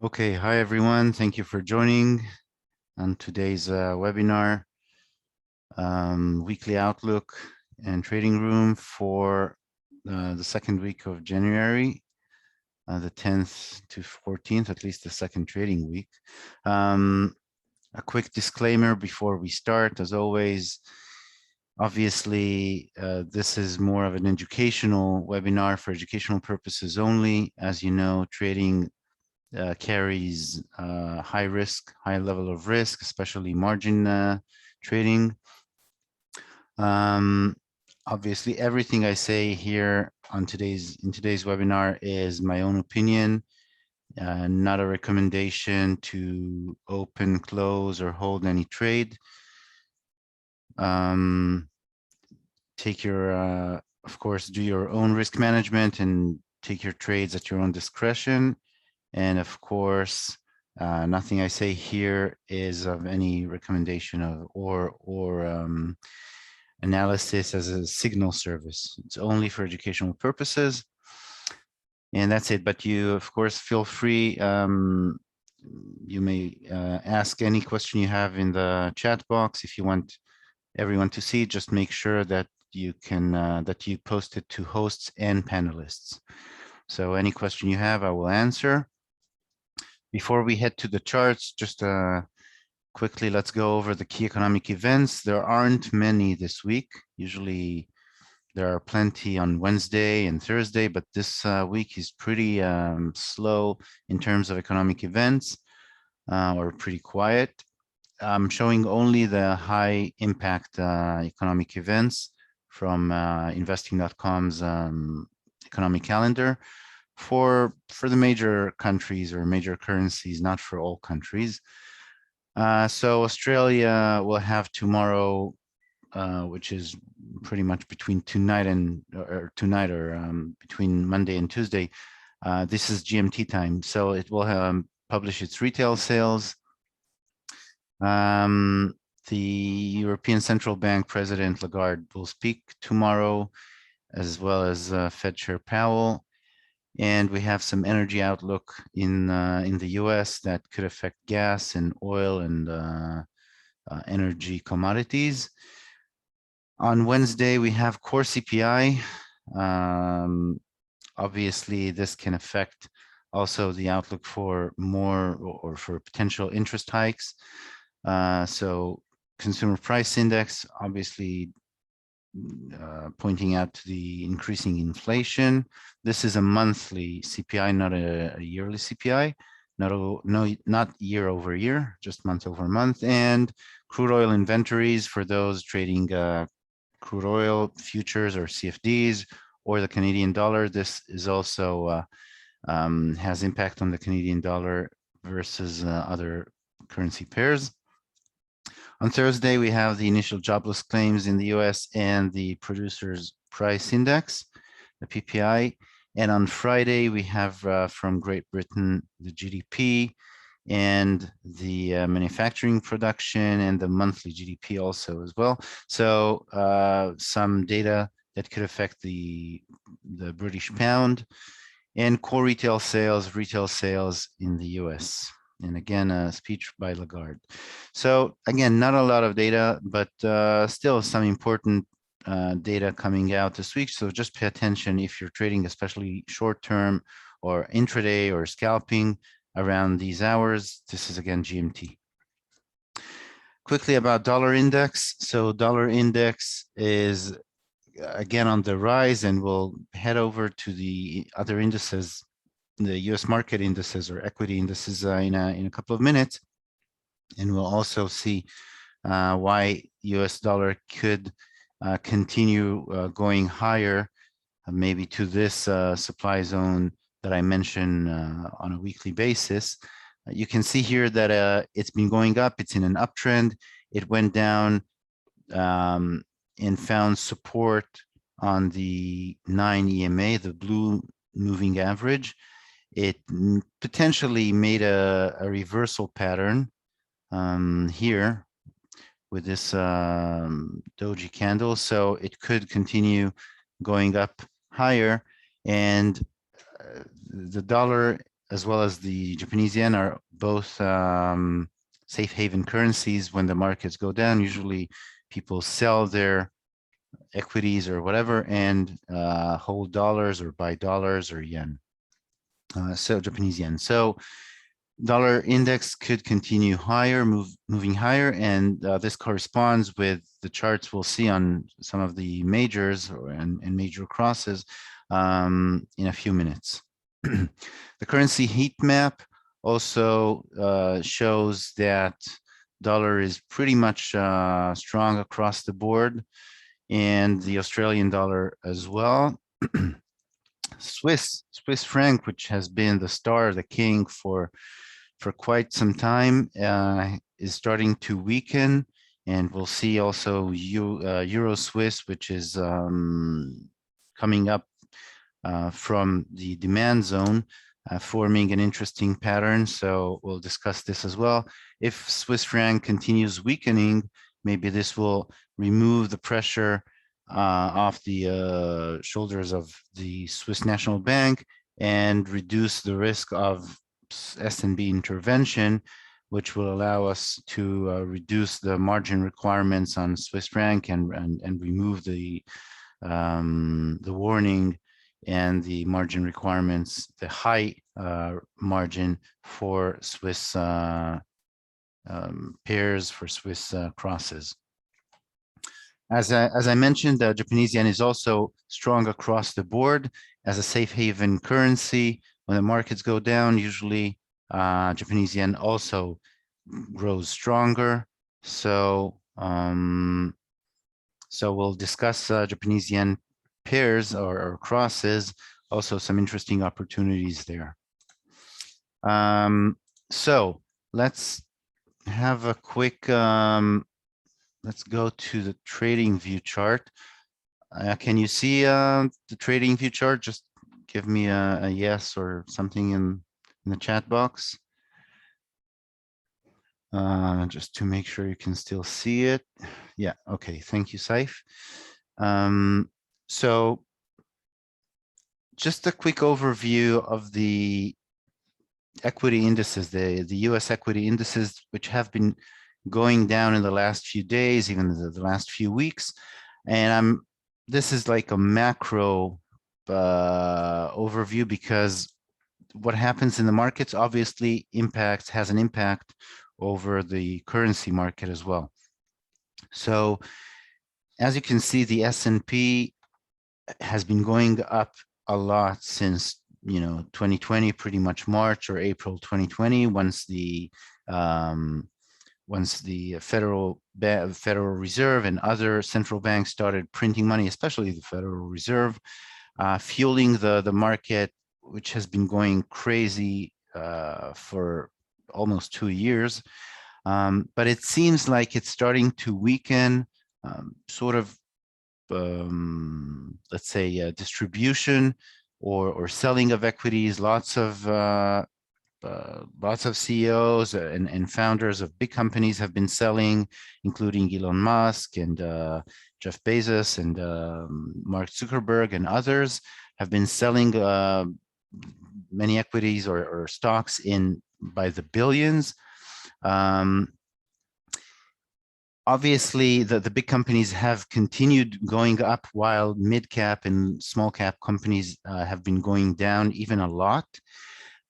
Okay, hi everyone. Thank you for joining on today's webinar, weekly outlook and trading room for the second week of January, the 10th to 14th, at least the second trading week. A quick disclaimer before we start, as always. Obviously, this is more of an educational webinar for educational purposes only. As you know, trading carries high risk, high level of risk, especially margin trading. Obviously, everything I say here in today's webinar is my own opinion, not a recommendation to open, close, or hold any trade. Take your, of course, do your own risk management and take your trades at your own discretion. And of course, nothing I say here is of any recommendation of or analysis as a signal service. It's only for educational purposes. And that's it. But you, of course, feel free. You may ask any question you have in the chat box. If you want everyone to see, just make sure that you can that you post it to hosts and panelists. So any question you have, I will answer. Before we head to the charts, just quickly, let's go over the key economic events. There aren't many this week. Usually there are plenty on Wednesday and Thursday, but this week is pretty slow in terms of economic events, or pretty quiet. I'm showing only the high impact economic events from investing.com's economic calendar for the major countries or major currencies, not for all countries. So Australia will have tomorrow, which is pretty much between tonight or between Monday and Tuesday. This is GMT time, so it will publish its retail sales. The European Central Bank President Lagarde will speak tomorrow, as well as Fed Chair Powell. And we have some energy outlook in the US that could affect gas and oil and energy commodities. On Wednesday, we have core CPI. Obviously, this can affect also the outlook for more or for potential interest hikes. So consumer price index, obviously pointing out to the increasing inflation. This is a monthly CPI, not a yearly CPI, not year over year, just month over month. And crude oil inventories for those trading crude oil futures or CFDs or the Canadian dollar. This is also has impact on the Canadian dollar versus other currency pairs. On Thursday, we have the initial jobless claims in the US and the producers price index, the PPI. And on Friday, we have from Great Britain, the GDP and the manufacturing production and the monthly GDP also as well. So some data that could affect the British pound and core retail sales in the US. And again, a speech by Lagarde. So again, not a lot of data, but still some important data coming out this week. So just pay attention if you're trading, especially short-term or intraday or scalping around these hours. This is again GMT. Quickly about dollar index. So dollar index is again on the rise, and we'll head over to the other indices, the US market indices or equity indices in a couple of minutes. And we'll also see why US dollar could continue going higher, maybe to this supply zone that I mentioned on a weekly basis. You can see here that it's been going up. It's in an uptrend. It went down and found support on the 9 EMA, the blue moving average. It potentially made a reversal pattern here with this doji candle. So it could continue going up higher. And the dollar as well as the Japanese yen are both safe haven currencies. When the markets go down, usually people sell their equities or whatever and hold dollars or buy dollars or yen. So Japanese yen. So dollar index could continue higher, moving higher, and this corresponds with the charts we'll see on some of the majors and major crosses in a few minutes. The currency heat map also shows that dollar is pretty much strong across the board, and the Australian dollar as well. Swiss franc, which has been the star, the king for quite some time, is starting to weaken, and we'll see also Euro Swiss, which is coming up from the demand zone, forming an interesting pattern. So we'll discuss this as well. If Swiss franc continues weakening, maybe this will remove the pressure off the shoulders of the Swiss National Bank and reduce the risk of SNB intervention, which will allow us to reduce the margin requirements on Swiss franc and remove the warning and the margin requirements, the high margin for Swiss pairs, for Swiss crosses. As I mentioned, the Japanese yen is also strong across the board as a safe haven currency. When the markets go down, usually Japanese yen also grows stronger. So, so we'll discuss Japanese yen pairs or crosses, also some interesting opportunities there. So let's have a quick, let's go to the trading view chart. Can you see the trading view chart? Just give me a yes or something in the chat box. Just to make sure you can still see it. Yeah, okay, thank you, Saif. So just a quick overview of the equity indices, the US equity indices, which have been going down in the last few days, even the last few weeks. And this is like a macro overview, because what happens in the markets obviously has an impact over the currency market as well. So as you can see, the S&P has been going up a lot since 2020, pretty much March or April 2020, once the Federal Reserve and other central banks started printing money, especially the Federal Reserve, fueling the market, which has been going crazy for almost 2 years. But it seems like it's starting to weaken, sort of, let's say, distribution or selling of equities. Lots of CEOs and founders of big companies have been selling, including Elon Musk and Jeff Bezos and Mark Zuckerberg and others have been selling many equities or stocks by the billions. Obviously, the big companies have continued going up, while mid-cap and small-cap companies have been going down even a lot.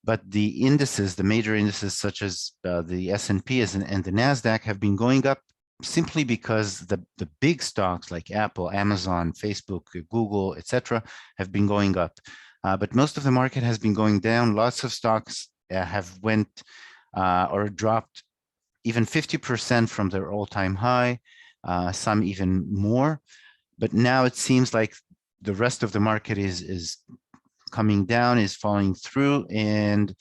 But the indices, the major indices such as the S&P and the NASDAQ, have been going up simply because the big stocks like Apple, Amazon, Facebook, Google, etc., have been going up. But most of the market has been going down. Lots of stocks have went or dropped even 50% from their all-time high, some even more. But now it seems like the rest of the market is coming down, is falling through. And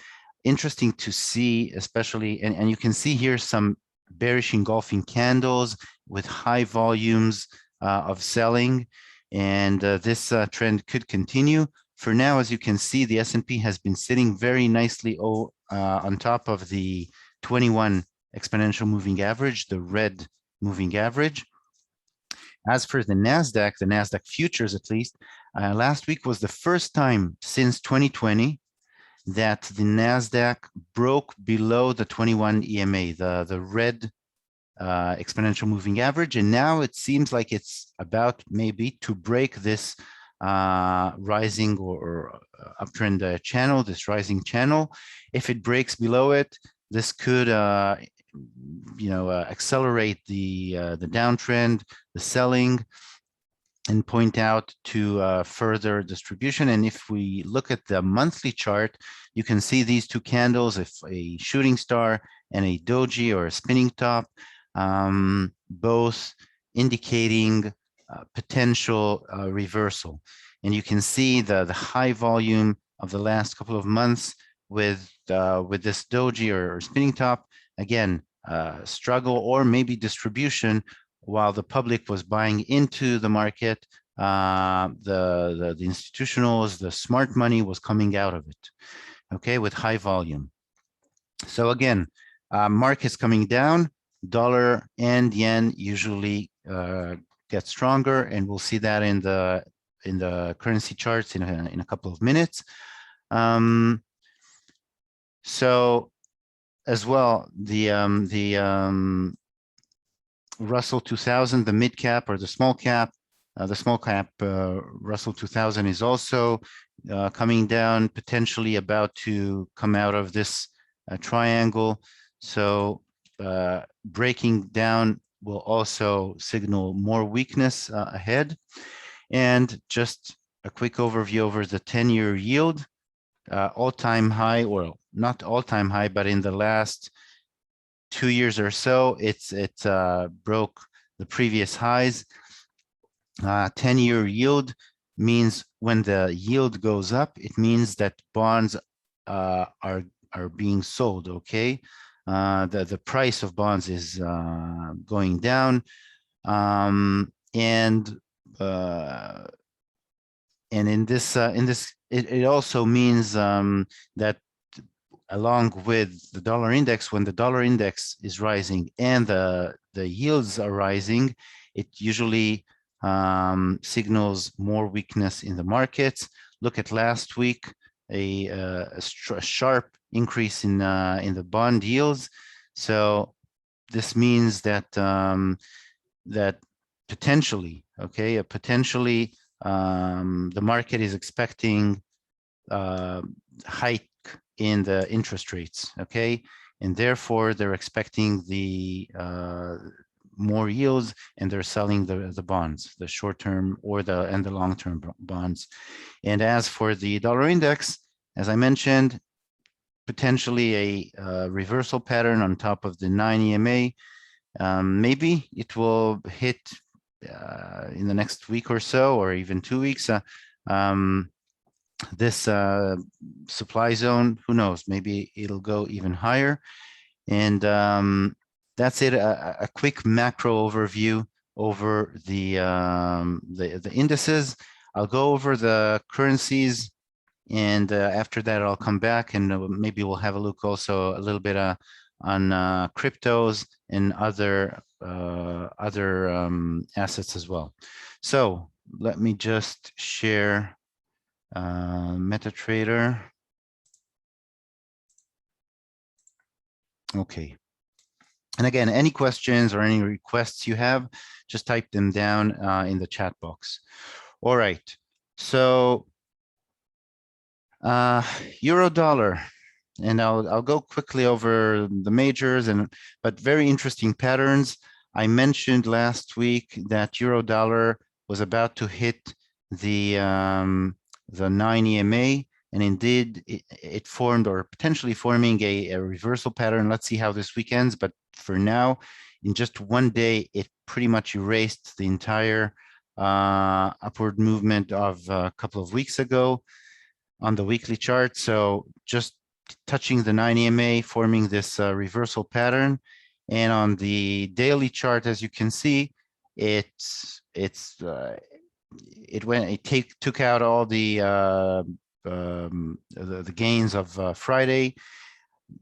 interesting to see, especially, and you can see here some bearish engulfing candles with high volumes of selling, and this trend could continue. For now, as you can see, the S&P has been sitting very nicely on top of the 21 exponential moving average, the red moving average. As for the NASDAQ futures, at least, last week was the first time since 2020 that the NASDAQ broke below the 21 EMA, the red exponential moving average, and now it seems like it's about maybe to break this rising or uptrend channel, this rising channel. If it breaks below it, this could accelerate the downtrend, the selling, and point out to further distribution. And if we look at the monthly chart, you can see these two candles, if a shooting star and a doji or a spinning top, both indicating potential reversal. And you can see the high volume of the last couple of months with this doji or spinning top, again, struggle or maybe distribution, while the public was buying into the market, the institutionals, the smart money was coming out of it, okay, with high volume. So again, markets coming down, dollar and yen usually get stronger, and we'll see that in the currency charts in a couple of minutes. So as well, the Russell 2000, the mid cap or the small cap Russell 2000 is also coming down, potentially about to come out of this triangle. So breaking down will also signal more weakness ahead. And just a quick overview over the 10-year yield, all-time high, or not all-time high, but in the last 2 years or so, it broke the previous highs. 10-year yield means when the yield goes up, it means that bonds are being sold. Okay, the price of bonds is going down, and in this it also means that along with the dollar index, when the dollar index is rising and the yields are rising, it usually signals more weakness in the markets. Look at last week, a sharp increase in the bond yields. So this means that that potentially, okay, potentially the market is expecting hike in the interest rates, okay, and therefore they're expecting the more yields, and they're selling the bonds, the short-term or the long-term bonds. And as for the dollar index, as I mentioned, potentially a reversal pattern on top of the 9 EMA. Maybe it will hit in the next week or so, or even 2 weeks. This supply zone, who knows, maybe it'll go even higher. And that's it, a quick macro overview over the indices. I'll go over the currencies, and after that I'll come back and maybe we'll have a look also a little bit on cryptos and other assets as well. So let me just share MetaTrader. Okay. And again, any questions or any requests you have, just type them down in the chat box. All right. So euro dollar, and I'll go quickly over the majors, but very interesting patterns. I mentioned last week that euro dollar was about to hit the 9 EMA, and indeed it formed, or potentially forming, a reversal pattern. Let's see how this week ends, but for now, in just one day, it pretty much erased the entire upward movement of a couple of weeks ago on the weekly chart. So just touching the 9 EMA, forming this reversal pattern. And on the daily chart, as you can see, it took out all the gains of Friday.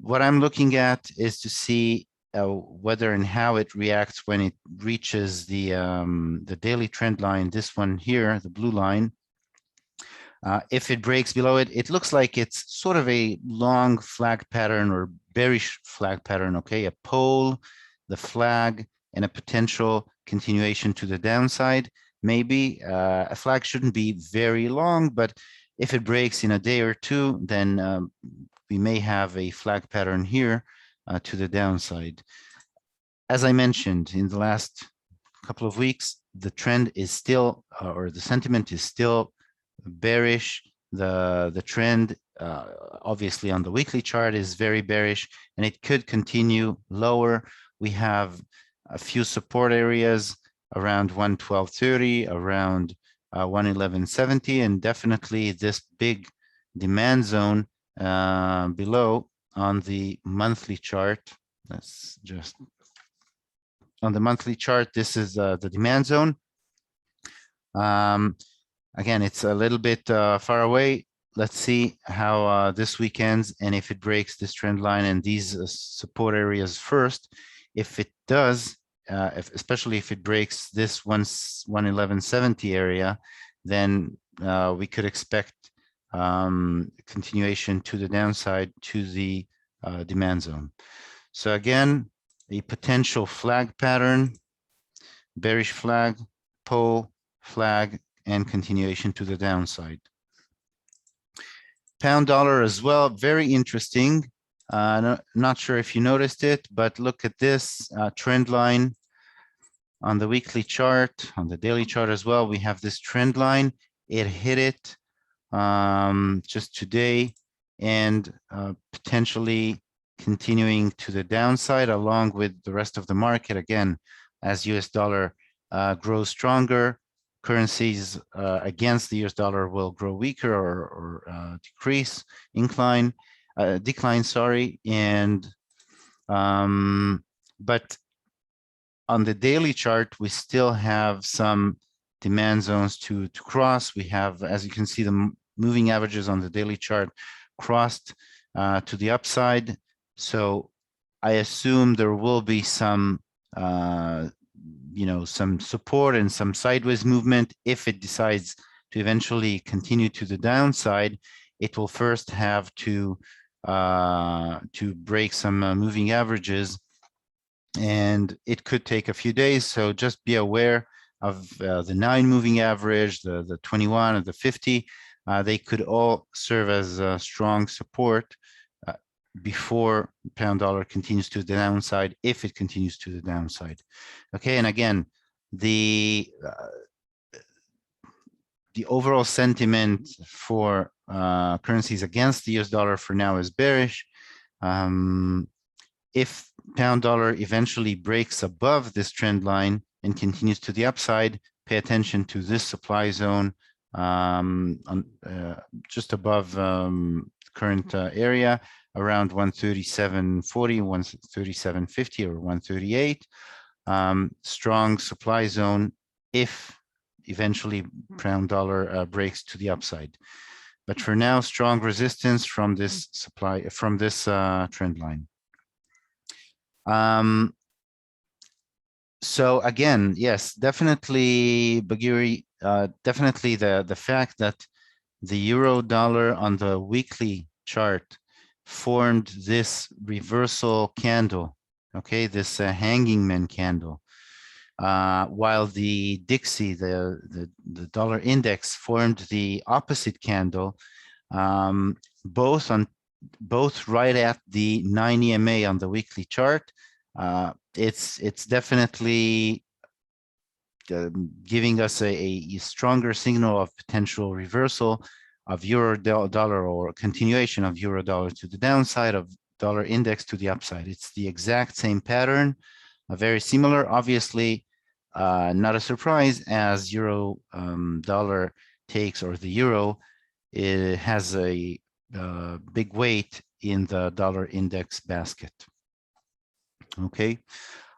What I'm looking at is to see whether and how it reacts when it reaches the daily trend line, this one here, the blue line. If it breaks below it, it looks like it's sort of a long flag pattern or bearish flag pattern, okay? A pole, the flag, and a potential continuation to the downside. Maybe a flag shouldn't be very long, but if it breaks in a day or two, then we may have a flag pattern here to the downside. As I mentioned in the last couple of weeks, the trend is still, or the sentiment is still bearish. The trend, obviously on the weekly chart, is very bearish, and it could continue lower. We have a few support areas around 112.30, around 111.70, and definitely this big demand zone below on the monthly chart. Let's just, on the monthly chart, this is the demand zone. Again, it's a little bit far away. Let's see how this week ends, and if it breaks this trend line and these support areas first. If it does, especially if it breaks this 111.70 area, then we could expect continuation to the downside to the demand zone. So again, a potential flag pattern, bearish flag, pole, flag, and continuation to the downside. Pound dollar as well, very interesting. Not sure if you noticed it, but look at this trend line on the weekly chart, on the daily chart as well. We have this trend line. It hit it just today, and potentially continuing to the downside along with the rest of the market. Again, as US dollar grows stronger, currencies against the US dollar will grow weaker or decrease, decline, sorry. And but on the daily chart, we still have some demand zones to cross. We have, as you can see, the moving averages on the daily chart crossed to the upside. So I assume there will be some some support and some sideways movement. If it decides to eventually continue to the downside, it will first have to break some moving averages, and it could take a few days. So just be aware of the 9 moving average, the 21, and the 50. They could all serve as strong support before pound dollar continues to the downside, if it continues to the downside. Okay, and again, the overall sentiment for currencies against the US dollar for now is bearish. If pound dollar eventually breaks above this trend line and continues to the upside, pay attention to this supply zone just above current area, around 137.40, 137.50, or 138. Strong supply zone if eventually pound dollar breaks to the upside. But for now, strong resistance from this trend line. So again, yes, definitely, Bagiri, definitely the fact that the euro dollar on the weekly chart formed this reversal candle, okay, this hanging man candle, while the Dixie, the dollar index, formed the opposite candle, both right at the 9 EMA on the weekly chart. It's definitely giving us a stronger signal of potential reversal of euro dollar, or continuation of euro dollar to the downside, of dollar index to the upside. It's the exact same pattern, very similar. Obviously, not a surprise, as euro dollar takes, or the euro, it has a big weight in the dollar index basket. Okay.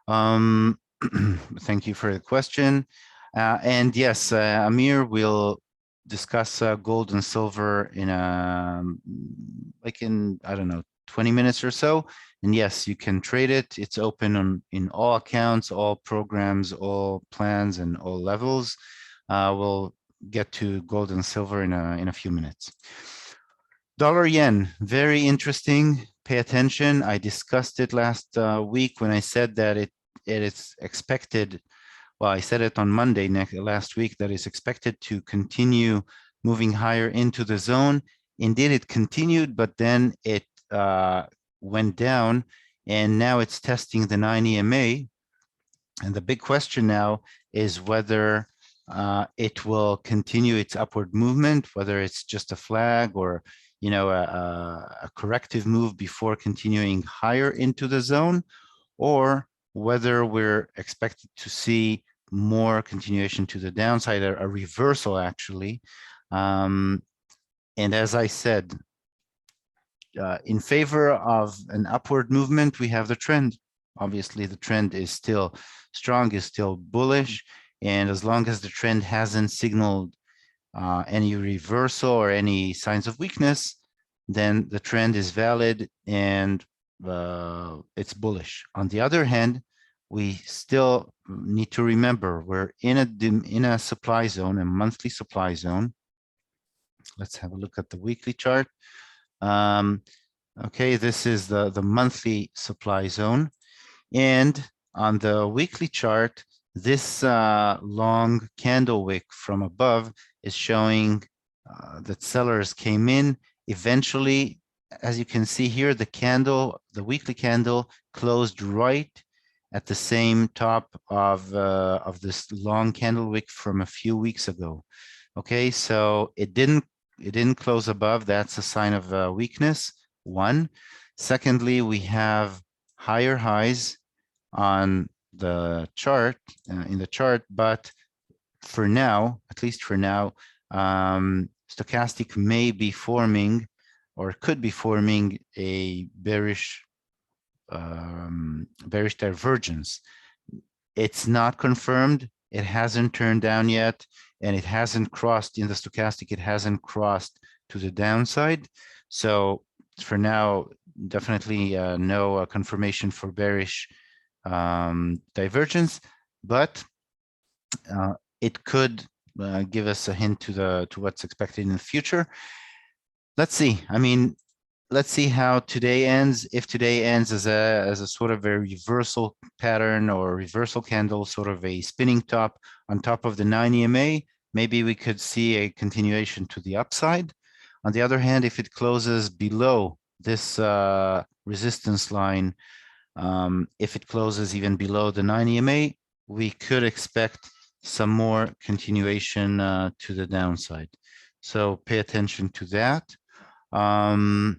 Thank you for the question. And yes, Amir will discuss gold and silver in like in, I don't know, 20 minutes or so. And yes, you can trade it. It's open in all accounts, all programs, all plans, and all levels. We'll get to gold and silver in a few minutes. Dollar yen, very interesting. Pay attention. I discussed it last week when I said that it is expected. Well, I said it on Monday last week that it's expected to continue moving higher into the zone. Indeed, it continued, but then it went down, and now it's testing the 9 EMA. And the big question now is whether it will continue its upward movement, whether it's just a flag or a corrective move before continuing higher into the zone, or whether we're expected to see more continuation to the downside, a reversal actually. And as I said, in favor of an upward movement, we have the trend. Obviously, the trend is still strong, is still bullish. And as long as the trend hasn't signaled any reversal or any signs of weakness, then the trend is valid and it's bullish. On the other hand, we still need to remember we're in a supply zone, a monthly supply zone. Let's have a look at the weekly chart. Okay, this is the monthly supply zone. And on the weekly chart, this long candle wick from above is showing that sellers came in. Eventually, as you can see here, the weekly candle closed right at the same top of this long candle wick from a few weeks ago. Okay, so it didn't close above. That's a sign of weakness, one. Secondly, we have higher highs on the chart, but for now, at least for now, stochastic may be forming or could be forming a bearish divergence. It's not confirmed. It hasn't turned down yet, and it hasn't crossed in the stochastic. It hasn't crossed to the downside. So for now, definitely no confirmation for bearish divergence, but it could give us a hint to what's expected in the future. Let's see. I mean, let's see how today ends. If today ends as a sort of a reversal pattern or reversal candle, sort of a spinning top on top of the 9 EMA, maybe we could see a continuation to the upside. On the other hand, if it closes below this resistance line, if it closes even below the 9 EMA, we could expect some more continuation to the downside. So pay attention to that. And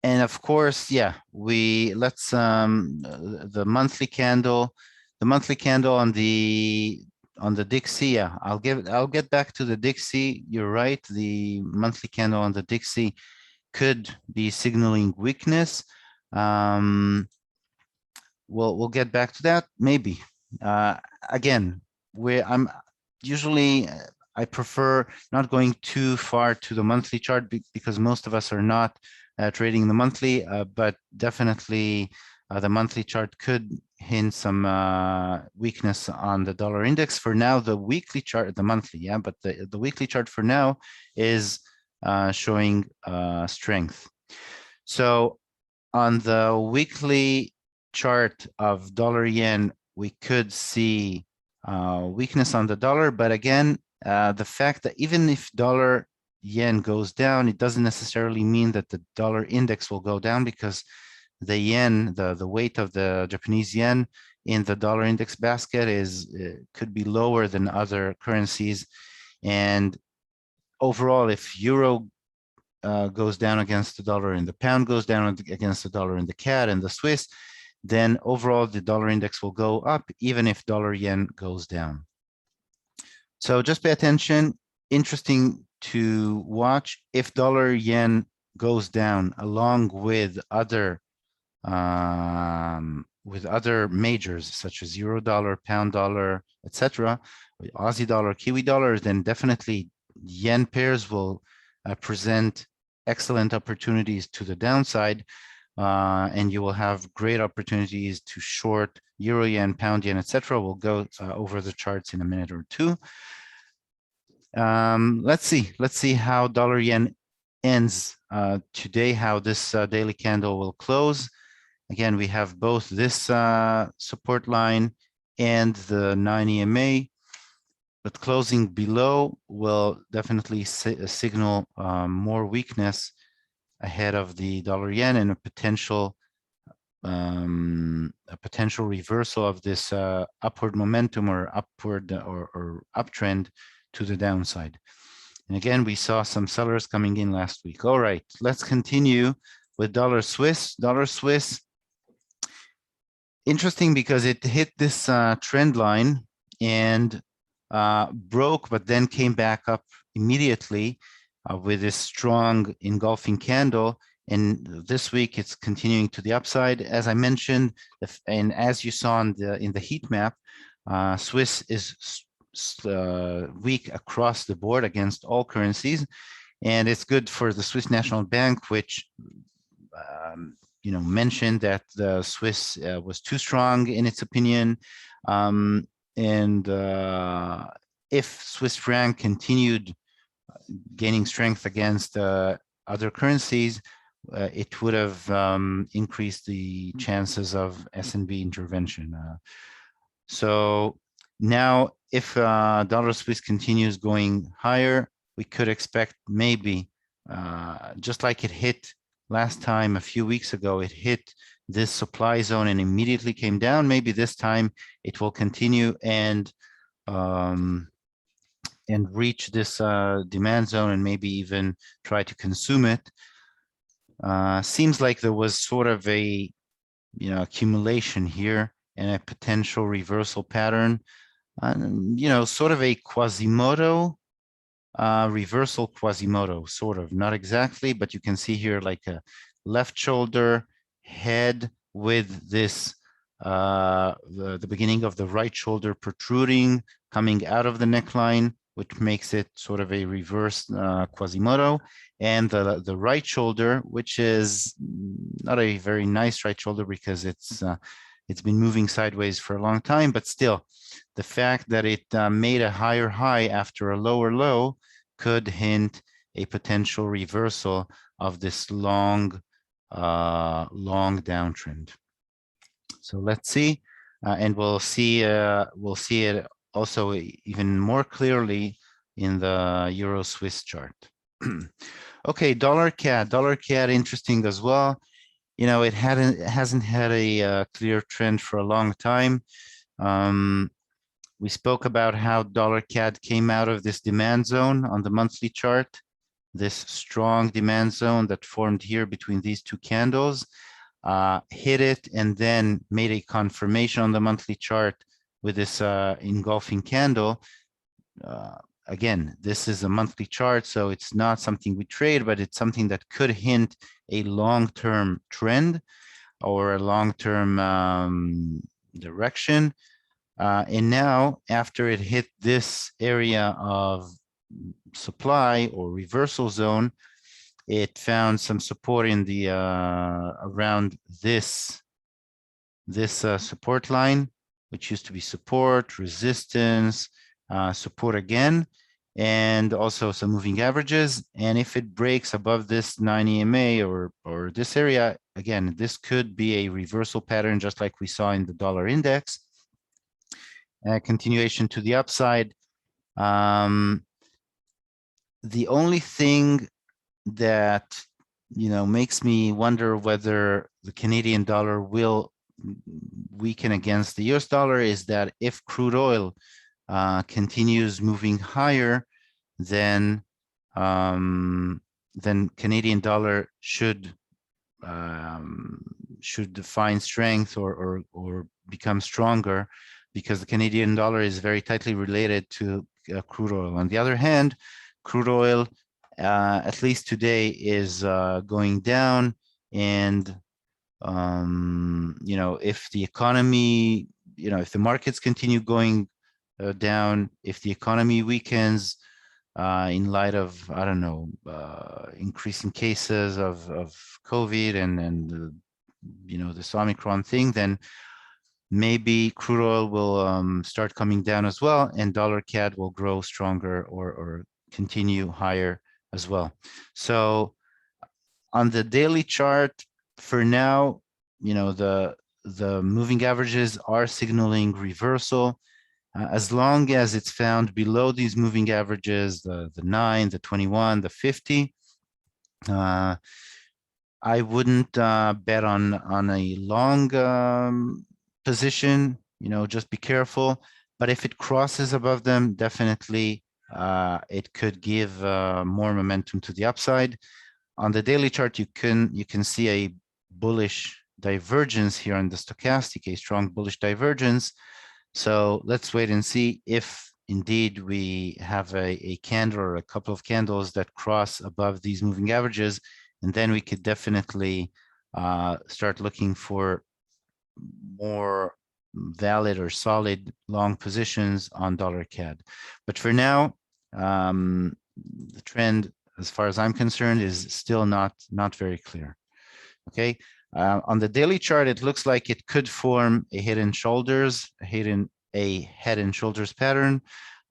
of course, yeah, let's the monthly candle on the Dixie. Yeah, I'll get back to the Dixie. You're right. The monthly candle on the Dixie could be signaling weakness. We'll get back to that maybe. Again, I prefer not going too far to the monthly chart because most of us are not trading the monthly, but definitely the monthly chart could hint some weakness on the dollar index. For now, the weekly chart, the monthly, yeah, but the weekly chart for now is showing strength. So on the weekly chart of dollar yen, we could see weakness on the dollar, but again, the fact that even if dollar yen goes down, it doesn't necessarily mean that the dollar index will go down, because the yen, the weight of the Japanese yen in the dollar index basket could be lower than other currencies. And overall, if euro goes down against the dollar and the pound goes down against the dollar and the CAD and the Swiss, then overall the dollar index will go up even if dollar yen goes down. So just pay attention. Interesting to watch. If dollar yen goes down along with other majors such as euro dollar, pound dollar, etc., Aussie dollar, Kiwi dollar, then definitely yen pairs will present excellent opportunities to the downside, and you will have great opportunities to short Euro yen, pound yen, etc. We'll go over the charts in a minute or two. Let's see how dollar yen ends today, how this daily candle will close. Again, we have both this support line and the 9 EMA, but closing below will definitely signal more weakness ahead of the dollar yen and a potential reversal of this upward momentum or upward or uptrend to the downside. And again, we saw some sellers coming in last week. All right, let's continue with dollar Swiss. Dollar Swiss, interesting because it hit this trend line and broke, but then came back up immediately with this strong engulfing candle. And this week it's continuing to the upside. As I mentioned, and as you saw in the heat map, Swiss is weak across the board against all currencies. And it's good for the Swiss National Bank, which mentioned that the Swiss was too strong in its opinion. If Swiss franc continued gaining strength against other currencies, it would have increased the chances of SNB intervention. So now if dollar Swiss continues going higher, we could expect maybe, just like it hit last time a few weeks ago, it hit this supply zone and immediately came down. Maybe this time it will continue and reach this demand zone and maybe even try to consume it. Seems like there was sort of a accumulation here and a potential reversal pattern. Sort of a Quasimodo reversal Quasimodo, sort of, not exactly, but you can see here like a left shoulder head with this the beginning of the right shoulder protruding, coming out of the neckline, which makes it sort of a reverse Quasimodo, and the right shoulder, which is not a very nice right shoulder because it's been moving sideways for a long time, but still, the fact that it made a higher high after a lower low could hint a potential reversal of this long downtrend. So let's see, and we'll see it also even more clearly in the Euro Swiss chart. Okay, dollar CAD, interesting as well. It hasn't had a clear trend for a long time. We spoke about how dollar CAD came out of this demand zone on the monthly chart, this strong demand zone that formed here between these two candles, hit it and then made a confirmation on the monthly chart with this engulfing candle. Again, this is a monthly chart, so it's not something we trade, but it's something that could hint a long-term trend or a long-term direction. And now, after it hit this area of supply or reversal zone, it found some support in the around this support line, which used to be support, resistance, support again, and also some moving averages. And if it breaks above this 9 EMA or this area, again, this could be a reversal pattern, just like we saw in the dollar index. Continuation to the upside. The only thing that makes me wonder whether the Canadian dollar will weaken against the US dollar is that if crude oil continues moving higher, then Canadian dollar should find strength or become stronger, because the Canadian dollar is very tightly related to crude oil. On the other hand, crude oil, at least today, is going down, and if the economy, if the markets continue going down, if the economy weakens in light of, I don't know, increasing cases of COVID and this Omicron thing, then maybe crude oil will start coming down as well, and dollar CAD will grow stronger or continue higher as well. So on the daily chart, for now, the moving averages are signaling reversal. As long as it's found below these moving averages, the 9, the 21, the 50, I wouldn't bet on a long position. Just be careful. But if it crosses above them, definitely it could give more momentum to the upside. On the daily chart, you can see a bullish divergence here on the stochastic, a strong bullish divergence. So let's wait and see if indeed we have a candle or a couple of candles that cross above these moving averages, and then we could definitely start looking for more valid or solid long positions on dollar CAD. But for now, the trend, as far as I'm concerned, is still not very clear. Okay, on the daily chart, it looks like it could form a head and shoulders, a head and shoulders pattern.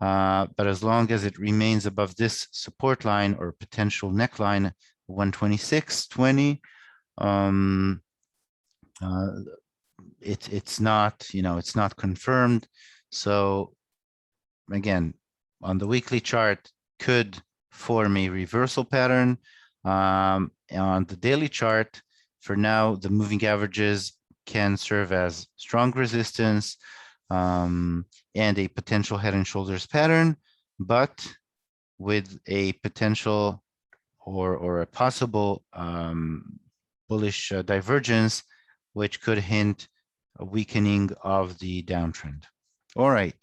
But as long as it remains above this support line or potential neckline, 126.20, it's not, it's not confirmed. So again, on the weekly chart, could form a reversal pattern. On the daily chart, for now, the moving averages can serve as strong resistance and a potential head and shoulders pattern, but with a potential or a possible bullish divergence, which could hint a weakening of the downtrend. All right.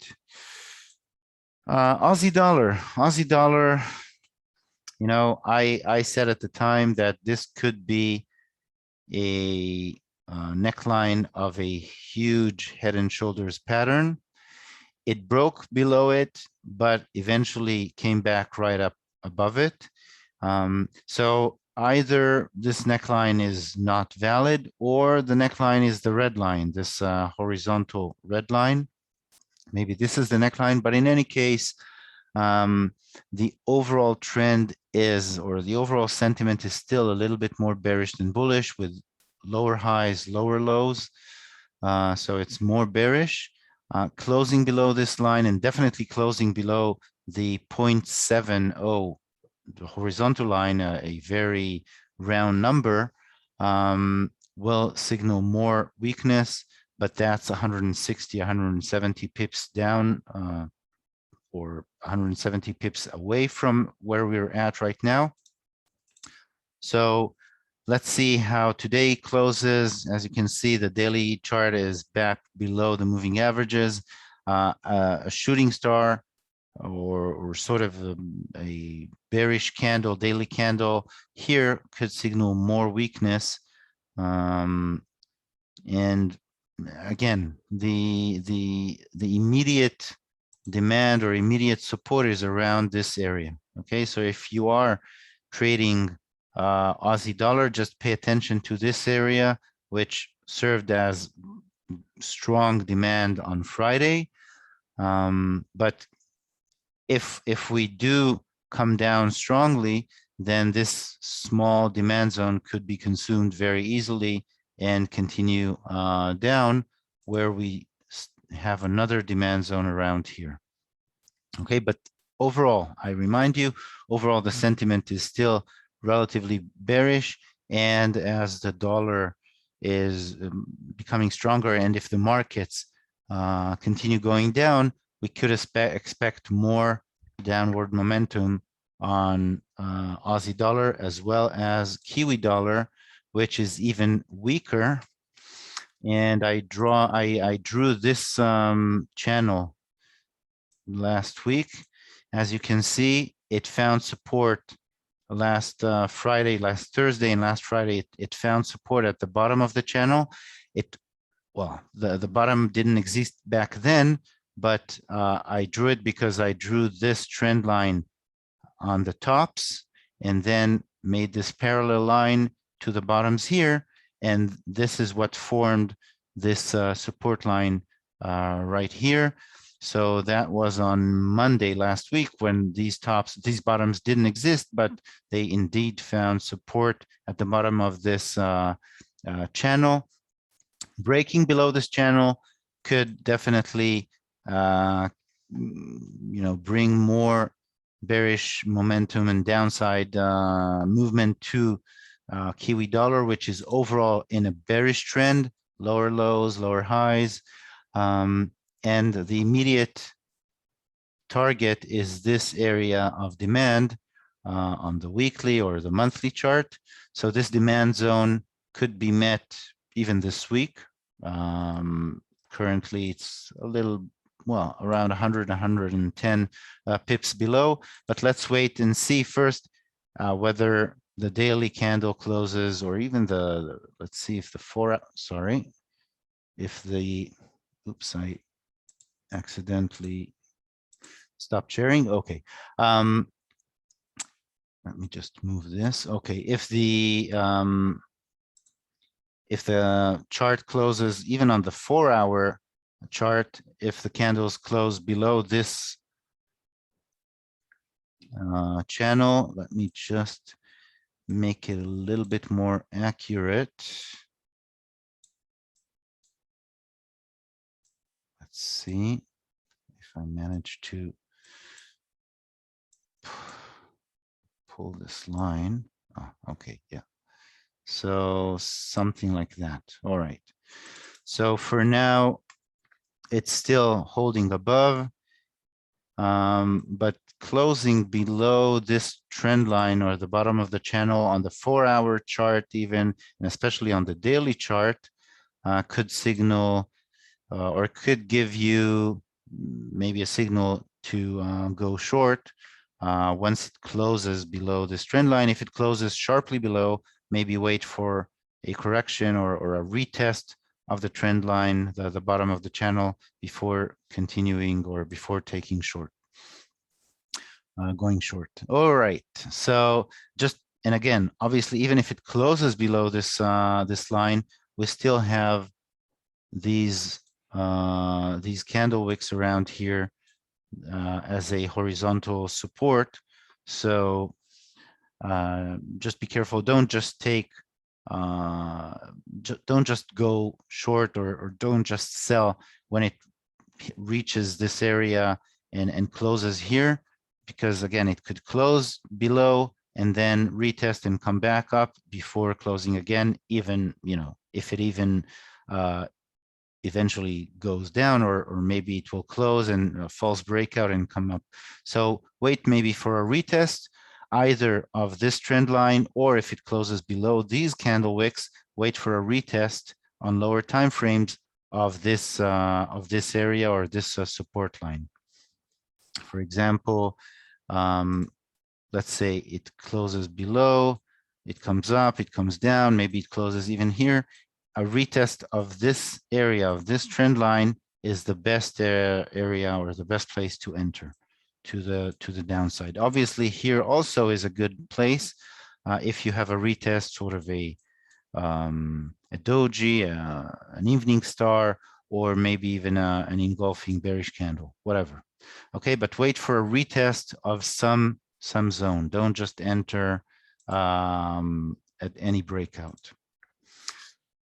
Aussie dollar, I said at the time that this could be a neckline of a huge head and shoulders pattern. It broke below it, but eventually came back right up above it. So either this neckline is not valid, or the neckline is the red line, this horizontal red line. Maybe this is the neckline, but in any case, the overall trend is, or the overall sentiment is still a little bit more bearish than bullish, with lower highs, lower lows. So it's more bearish. Closing below this line, and definitely closing below the 0.70, the horizontal line, a very round number, will signal more weakness, but that's 160, 170 pips down, or 170 pips away from where we're at right now. So let's see how today closes. As you can see, the daily chart is back below the moving averages. A shooting star, or sort of a bearish candle, daily candle here, could signal more weakness. And again, the immediate demand or immediate support is around this area. Okay, so if you are trading Aussie dollar, just pay attention to this area, which served as strong demand on Friday. But if we do come down strongly, then this small demand zone could be consumed very easily and continue down, where we have another demand zone around here. Okay, but overall, I remind you, overall the sentiment is still relatively bearish, and as the dollar is becoming stronger, and if the markets continue going down, we could expect more downward momentum on Aussie dollar as well as Kiwi dollar, which is even weaker. And I drew this channel last week. As you can see, it found support last Thursday and last Friday. It found support at the bottom of the channel. The bottom didn't exist back then, but I drew it because I drew this trend line on the tops and then made this parallel line to the bottoms here. And this is what formed this support line right here. So that was on Monday last week when these bottoms didn't exist, but they indeed found support at the bottom of this channel. Breaking below this channel could definitely, bring more bearish momentum and downside movement to Kiwi dollar, which is overall in a bearish trend, lower lows, lower highs. And the immediate target is this area of demand on the weekly or the monthly chart. So this demand zone could be met even this week. Currently, it's a little, well, around 100, 110 pips below. But let's wait and see first whether the daily candle closes, or even let's see if oops, I accidentally stopped sharing. Okay. Let me just move this. Okay, if the chart closes even on the 4-hour chart, if the candles close below this channel, let me just make it a little bit more accurate. Let's see if I manage to pull this line. Oh, okay, yeah. So something like that. All right. So for now, it's still holding above, but closing below this trend line or the bottom of the channel on the 4-hour chart even, and especially on the daily chart, could signal or could give you maybe a signal to go short once it closes below this trend line. If it closes sharply below, maybe wait for a correction or a retest of the trend line, the bottom of the channel, before continuing or before taking short, going short. All right. So and again, obviously, even if it closes below this this line, we still have these candle wicks around here as a horizontal support. So just be careful. Don't just take, don't just go short or don't just sell when it reaches this area and closes here, because again, it could close below and then retest and come back up before closing again, even, if it even eventually goes down, or maybe it will close and false breakout and come up. So wait maybe for a retest either of this trend line, or if it closes below these candle wicks, wait for a retest on lower time frames of this area or this support line. For example, let's say it closes below, it comes up, it comes down, maybe it closes even here. A retest of this area, of this trend line, is the best area or the best place to enter to the downside. Obviously, here also is a good place if you have a retest, sort of a doji, an evening star, or maybe even an engulfing bearish candle, whatever. Okay, but wait for a retest of some zone. Don't just enter at any breakout.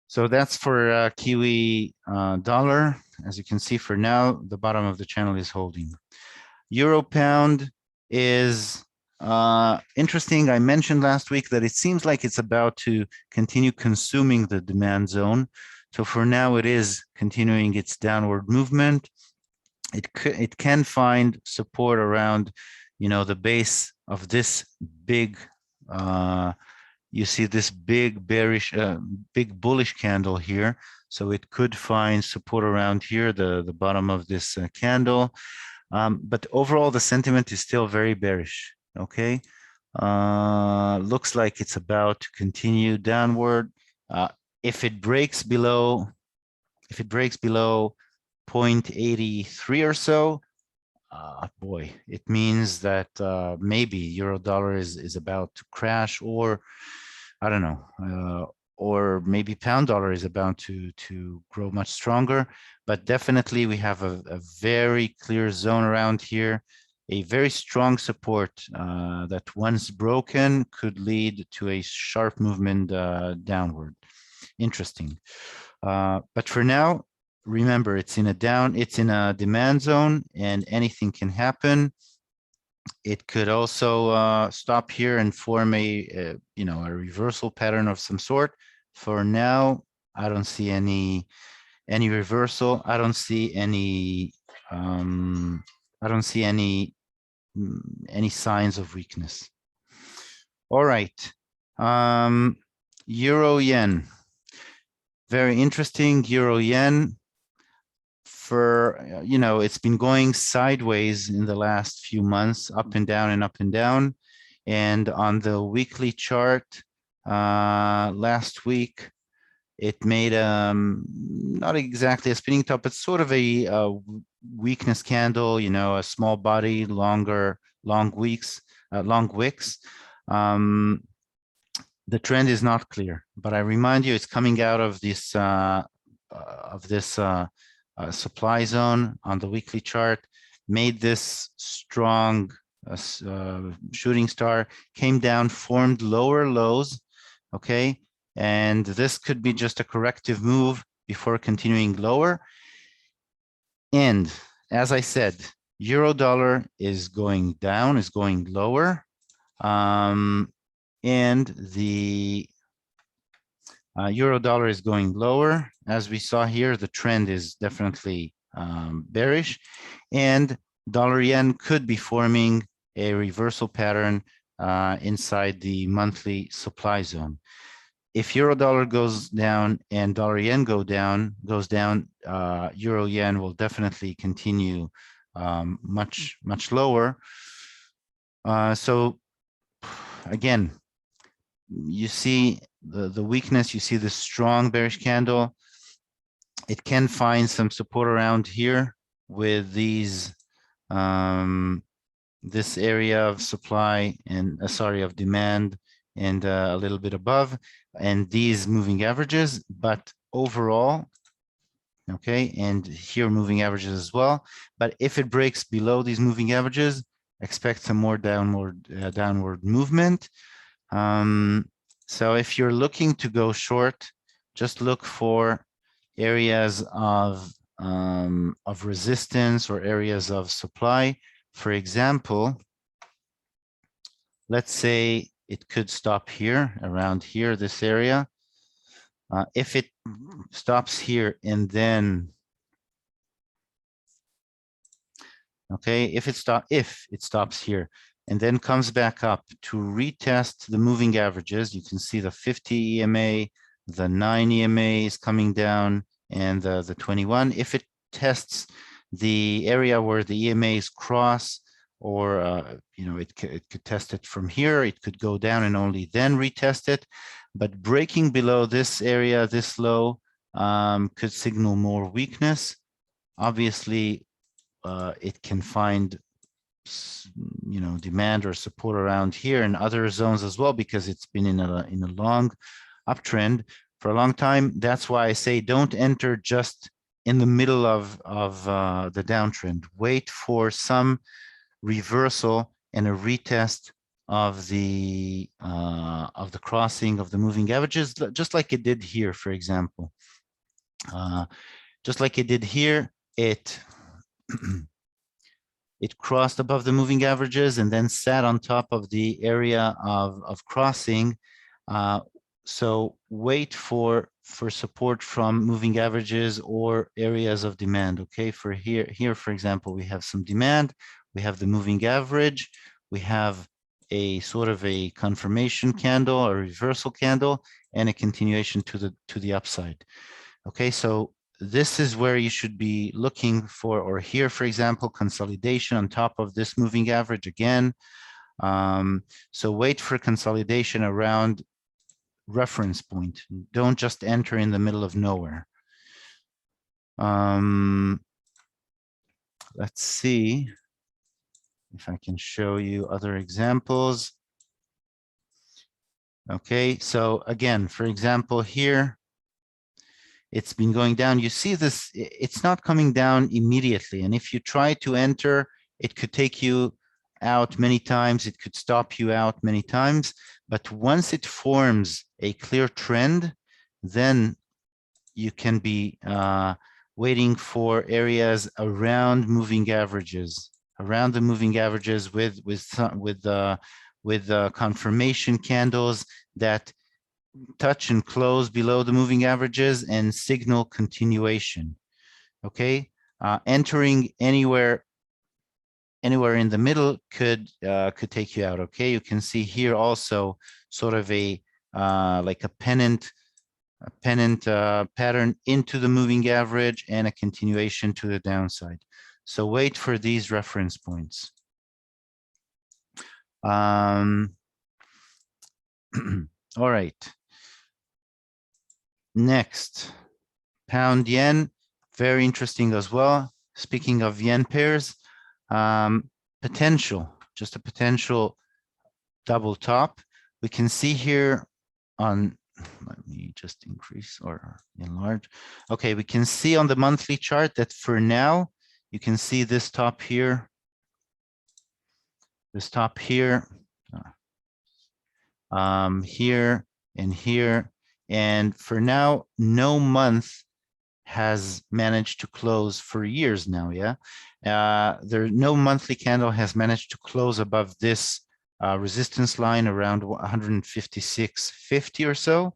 So that's for Kiwi dollar. As you can see, for now, the bottom of the channel is holding. Euro pound is interesting. I mentioned last week that it seems like it's about to continue consuming the demand zone. So for now, it is continuing its downward movement. It can find support around, the base of this big, you see this big bearish, big bullish candle here. So it could find support around here, the bottom of this candle. But overall, the sentiment is still very bearish. Okay, looks like it's about to continue downward. If it breaks below 0.83 or so, boy, it means that maybe euro dollar is about to crash, or I don't know, or maybe pound dollar is about to grow much stronger, but definitely we have a very clear zone around here, a very strong support that once broken could lead to a sharp movement downward. Interesting. But for now, remember, it's in a demand zone and anything can happen. It could also stop here and form a reversal pattern of some sort. For now, I don't see any reversal. I don't see any signs of weakness. All right. Euro yen. Very interesting. Euro yen. For, it's been going sideways in the last few months, up and down and up and down. And on the weekly chart last week, it made not exactly a spinning top, but sort of a weakness candle, a small body, long wicks. The trend is not clear, but I remind you, it's coming out of this supply zone on the weekly chart, made this strong shooting star, came down, formed lower lows, okay? And this could be just a corrective move before continuing lower. And as I said, euro dollar is going down, is going lower. And the euro dollar is going lower. As we saw here, the trend is definitely bearish, and dollar yen could be forming a reversal pattern inside the monthly supply zone. If euro dollar goes down and dollar yen goes down, euro yen will definitely continue much lower. So again, you see the weakness, you see the strong bearish candle. It can find some support around here with these this area of supply and of demand, and a little bit above, and these moving averages. But overall, okay, and here moving averages as well. But if it breaks below these moving averages, expect some more downward movement. So if you're looking to go short, just look for areas of resistance or areas of supply. For example, let's say it could stop here, around here, this area. If it stops here and then, okay, if it stops here and then comes back up to retest the moving averages, you can see the 50 EMA, the 9 EMA is coming down, and the 21. If it tests the area where the EMAs cross, or it could test it from here, it could go down and only then retest it. But breaking below this area, this low, could signal more weakness. Obviously, it can find demand or support around here and other zones as well, because it's been in a long uptrend for a long time. That's why I say don't enter just in the middle of the downtrend. Wait for some reversal and a retest of the crossing of the moving averages, just like it did here, for example. Just like it did here, it crossed above the moving averages and then sat on top of the area of crossing. So wait for support from moving averages or areas of demand. Okay, for here, for example, we have some demand, we have the moving average, we have a sort of a confirmation candle, a reversal candle, and a continuation to the upside. Okay, so this is where you should be looking for, or here, for example, consolidation on top of this moving average again. So wait for consolidation around reference point. Don't just enter in the middle of nowhere. Let's see if I can show you other examples. Okay, so again, for example, here, it's been going down. You see this, it's not coming down immediately. And if you try to enter, it could take you out many times. It could stop you out many times. But once it forms a clear trend, then you can be waiting for areas around moving averages, around the moving averages with confirmation candles that touch and close below the moving averages and signal continuation. Okay, entering anywhere in the middle could take you out. Okay, you can see here also sort of a like a pennant pattern into the moving average and a continuation to the downside. So wait for these reference points. All right. Next, pound yen, very interesting as well. Speaking of yen pairs, potential, just a potential double top. We can see here on, let me just increase or enlarge. Okay, we can see on the monthly chart that for now, you can see this top here, here and here. And for now, no month has managed to close for years now, yeah? No monthly candle has managed to close above this resistance line around 156.50 or so.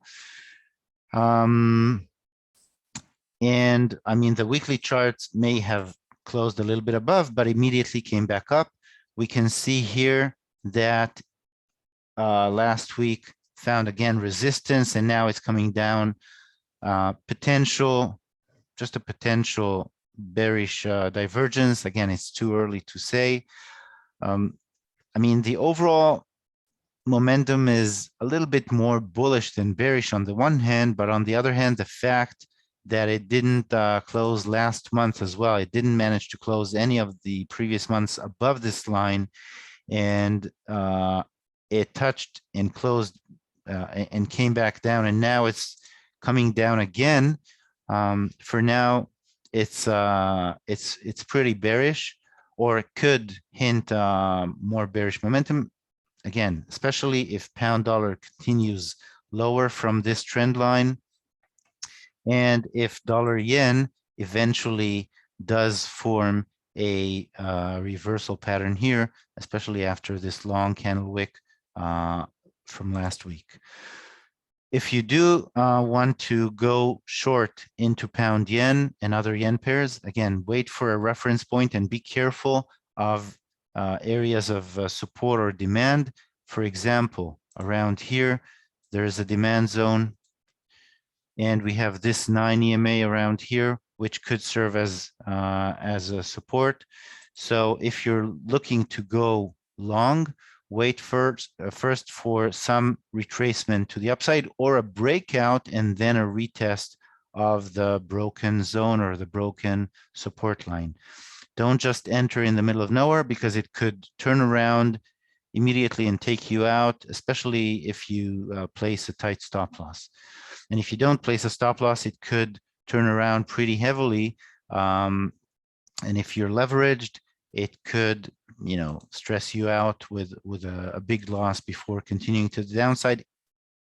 And I mean, the weekly charts may have closed a little bit above, but immediately came back up. We can see here that last week found again resistance, and now it's coming down. Just a potential bearish divergence. Again, it's too early to say. I mean, the overall momentum is a little bit more bullish than bearish on the one hand, but on the other hand, the fact that it didn't close last month as well, it didn't manage to close any of the previous months above this line, and it touched and closed and came back down, and now it's coming down again. For now, it's pretty bearish, or it could hint more bearish momentum. Again, especially if pound dollar continues lower from this trend line, and if dollar yen eventually does form a reversal pattern here, especially after this long candle wick from last week. If you do want to go short into pound yen and other yen pairs, again, wait for a reference point and be careful of areas of support or demand. For example, around here, there is a demand zone, and we have this 9 EMA around here, which could serve as a support. So if you're looking to go long, wait first for some retracement to the upside or a breakout and then a retest of the broken zone or the broken support line. Don't just enter in the middle of nowhere, because it could turn around immediately and take you out, especially if you place a tight stop loss. And if you don't place a stop loss, it could turn around pretty heavily. And if you're leveraged, it could, you know, stress you out with a big loss before continuing to the downside.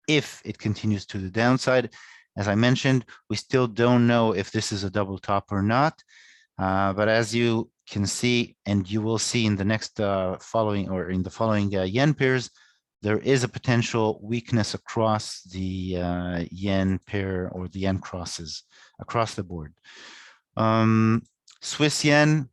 If it continues to the downside, as I mentioned, we still don't know if this is a double top or not. But as you can see, and you will see in the next following yen pairs, there is a potential weakness across the yen pair or the yen crosses across the board. Swiss yen,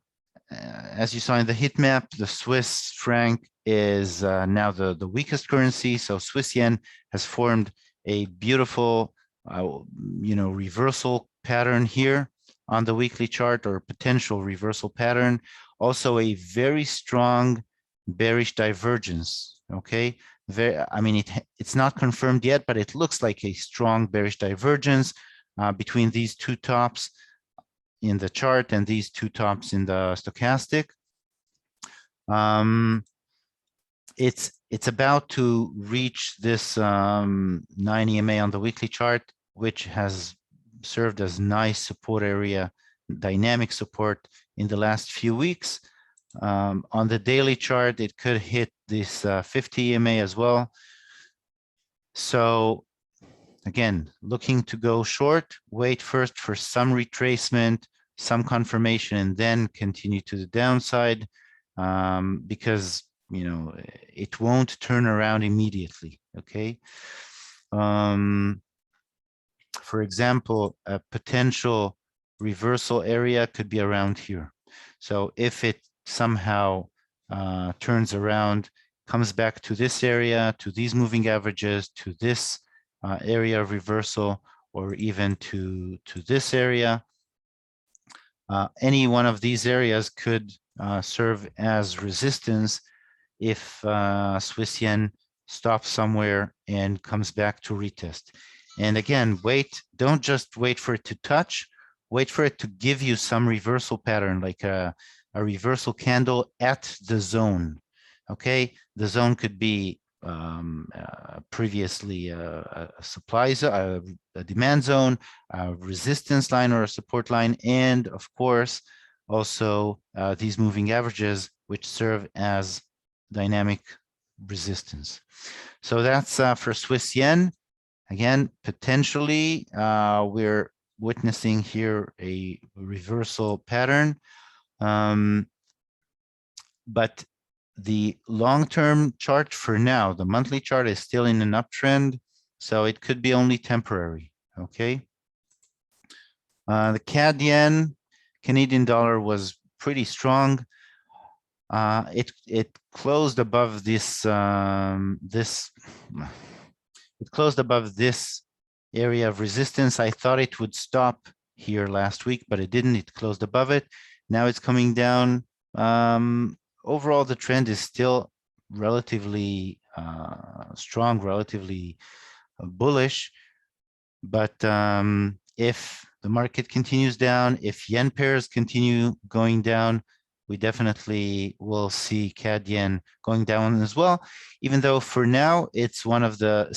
as you saw in the heat map, the Swiss franc is now the weakest currency. So Swiss yen has formed a beautiful, reversal pattern here on the weekly chart, or potential reversal pattern. Also a very strong bearish divergence. Okay, it's not confirmed yet, but it looks like a strong bearish divergence between these two tops in the chart and these two tops in the stochastic. it's about to reach this 9 EMA on the weekly chart, which has served as nice support area, dynamic support in the last few weeks. On the daily chart, it could hit this 50 EMA as well. So again, looking to go short, wait first for some retracement, some confirmation, and then continue to the downside, because it won't turn around immediately. Okay. For example, a potential reversal area could be around here. So if it somehow turns around, comes back to this area, to these moving averages, to this area of reversal, or even to this area, any one of these areas could serve as resistance if Swiss yen stops somewhere and comes back to retest. And again, don't just wait for it to touch, wait for it to give you some reversal pattern, like a reversal candle at the zone. Okay, the zone could be previously a supply zone, a demand zone, a resistance line or a support line, and of course, also these moving averages, which serve as dynamic resistance. So that's for Swiss yen. Again, potentially, we're witnessing here a reversal pattern. But the long-term chart for now, the monthly chart is still in an uptrend, so it could be only temporary, okay? The CAD yen, Canadian dollar was pretty strong. It closed above this, it closed above this area of resistance. I thought it would stop here last week, but it didn't. It closed above it. Now it's coming down. Overall, the trend is still relatively strong, relatively bullish. But if the market continues down, if yen pairs continue going down, we definitely will see CAD yen going down as well, even though for now it's one of the,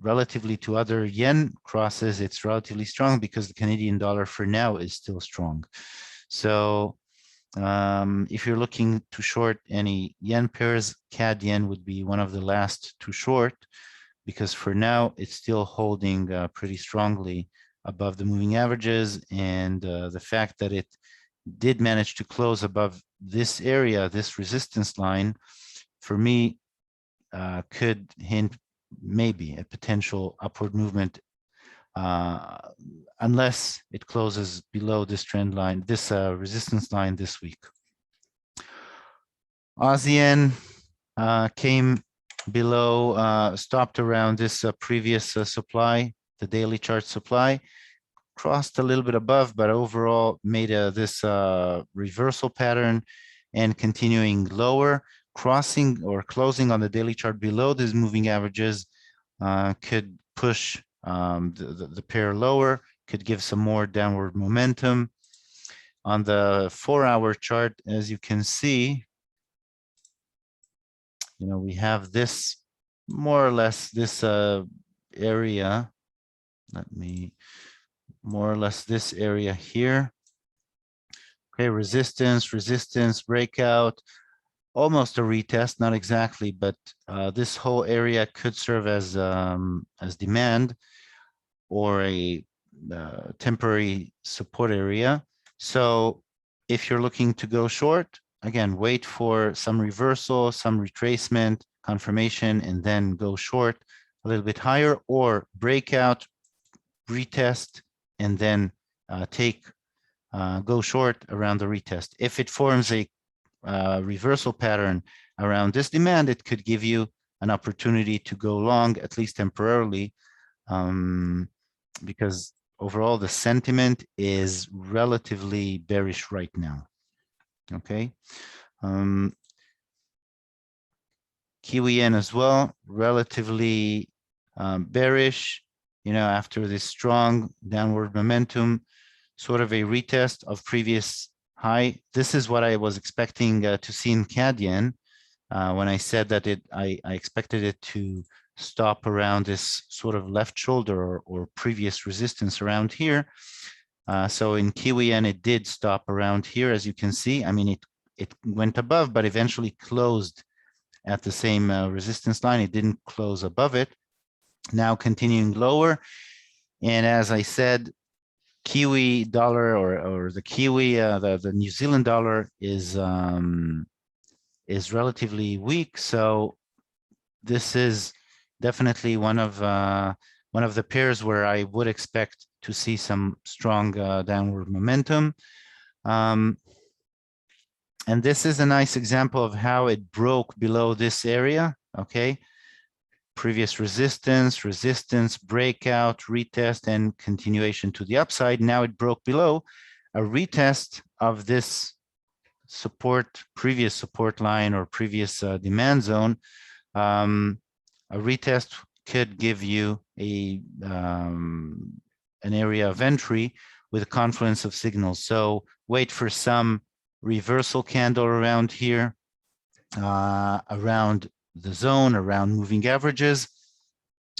relatively to other yen crosses, it's relatively strong because the Canadian dollar for now is still strong. So if you're looking to short any yen pairs, CAD yen would be one of the last to short, because for now it's still holding pretty strongly above the moving averages, and the fact that it did manage to close above this area, this resistance line, for me could hint maybe a potential upward movement, unless it closes below this trend line, this resistance line this week. ASEAN came below, stopped around this previous supply, the daily chart supply, crossed a little bit above, but overall made this reversal pattern and continuing lower, crossing or closing on the daily chart below these moving averages could push the pair lower, could give some more downward momentum. On the 4-hour chart, as you can see, we have this more or less this area. Let me more or less this area here. Okay, resistance, breakout, almost a retest, not exactly, but this whole area could serve as demand or a temporary support area. So if you're looking to go short, again, wait for some reversal, some retracement, confirmation, and then go short a little bit higher, or breakout, retest, and then go short around the retest. If it forms a reversal pattern around this demand, it could give you an opportunity to go long, at least temporarily, because overall the sentiment is relatively bearish right now. Okay. Kiwi yen as well, relatively bearish, after this strong downward momentum, sort of a retest of previous high. This is what I was expecting to see in CAD yen. when I said that I expected it to stop around this sort of left shoulder or previous resistance around here. So in Kiwi yen, it did stop around here, as you can see. I mean, it went above, but eventually closed at the same resistance line. It didn't close above it. Now continuing lower. And as I said, Kiwi dollar or the Kiwi, the New Zealand dollar is relatively weak. So this is definitely one of the pairs where I would expect to see some strong downward momentum. And this is a nice example of how it broke below this area. Okay. Previous resistance, resistance, breakout, retest, and continuation to the upside. Now it broke below a retest of this support, previous support line or previous demand zone. A retest could give you an area of entry with a confluence of signals. So wait for some reversal candle around here, around the zone, around moving averages.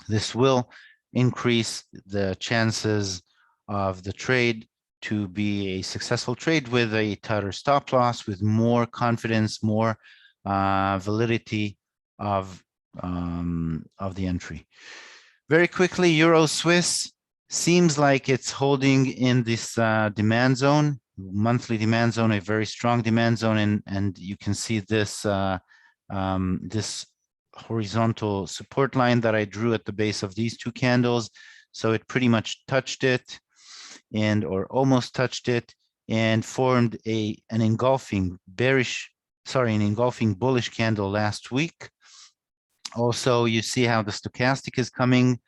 This will increase the chances of the trade to be a successful trade with a tighter stop loss, with more confidence, more validity of the entry. Very quickly, Euro Swiss seems like it's holding in this demand zone, monthly demand zone, a very strong demand zone, and you can see this this horizontal support line that I drew at the base of these two candles. So it pretty much touched it or almost touched it and formed an engulfing bullish candle last week. Also, you see how the stochastic is coming,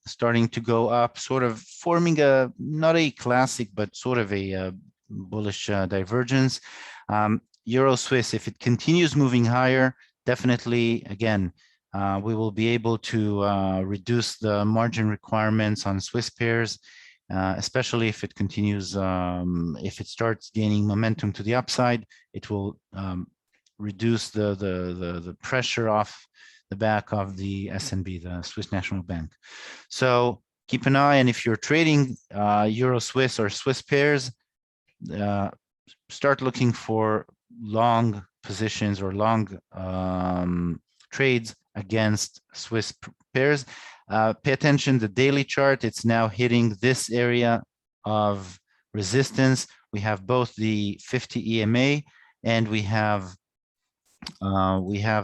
starting to go up, sort of forming not a classic, but sort of a bullish divergence. Euro Swiss, if it continues moving higher, definitely, again, we will be able to reduce the margin requirements on Swiss pairs, especially if it continues, if it starts gaining momentum to the upside, it will reduce the pressure off the back of the SNB, the Swiss National Bank. So keep an eye, and if you're trading Euro Swiss or Swiss pairs, start looking for long positions or long trades against Swiss pairs. Pay attention, the daily chart, it's now hitting this area of resistance. We have both the 50 EMA and we have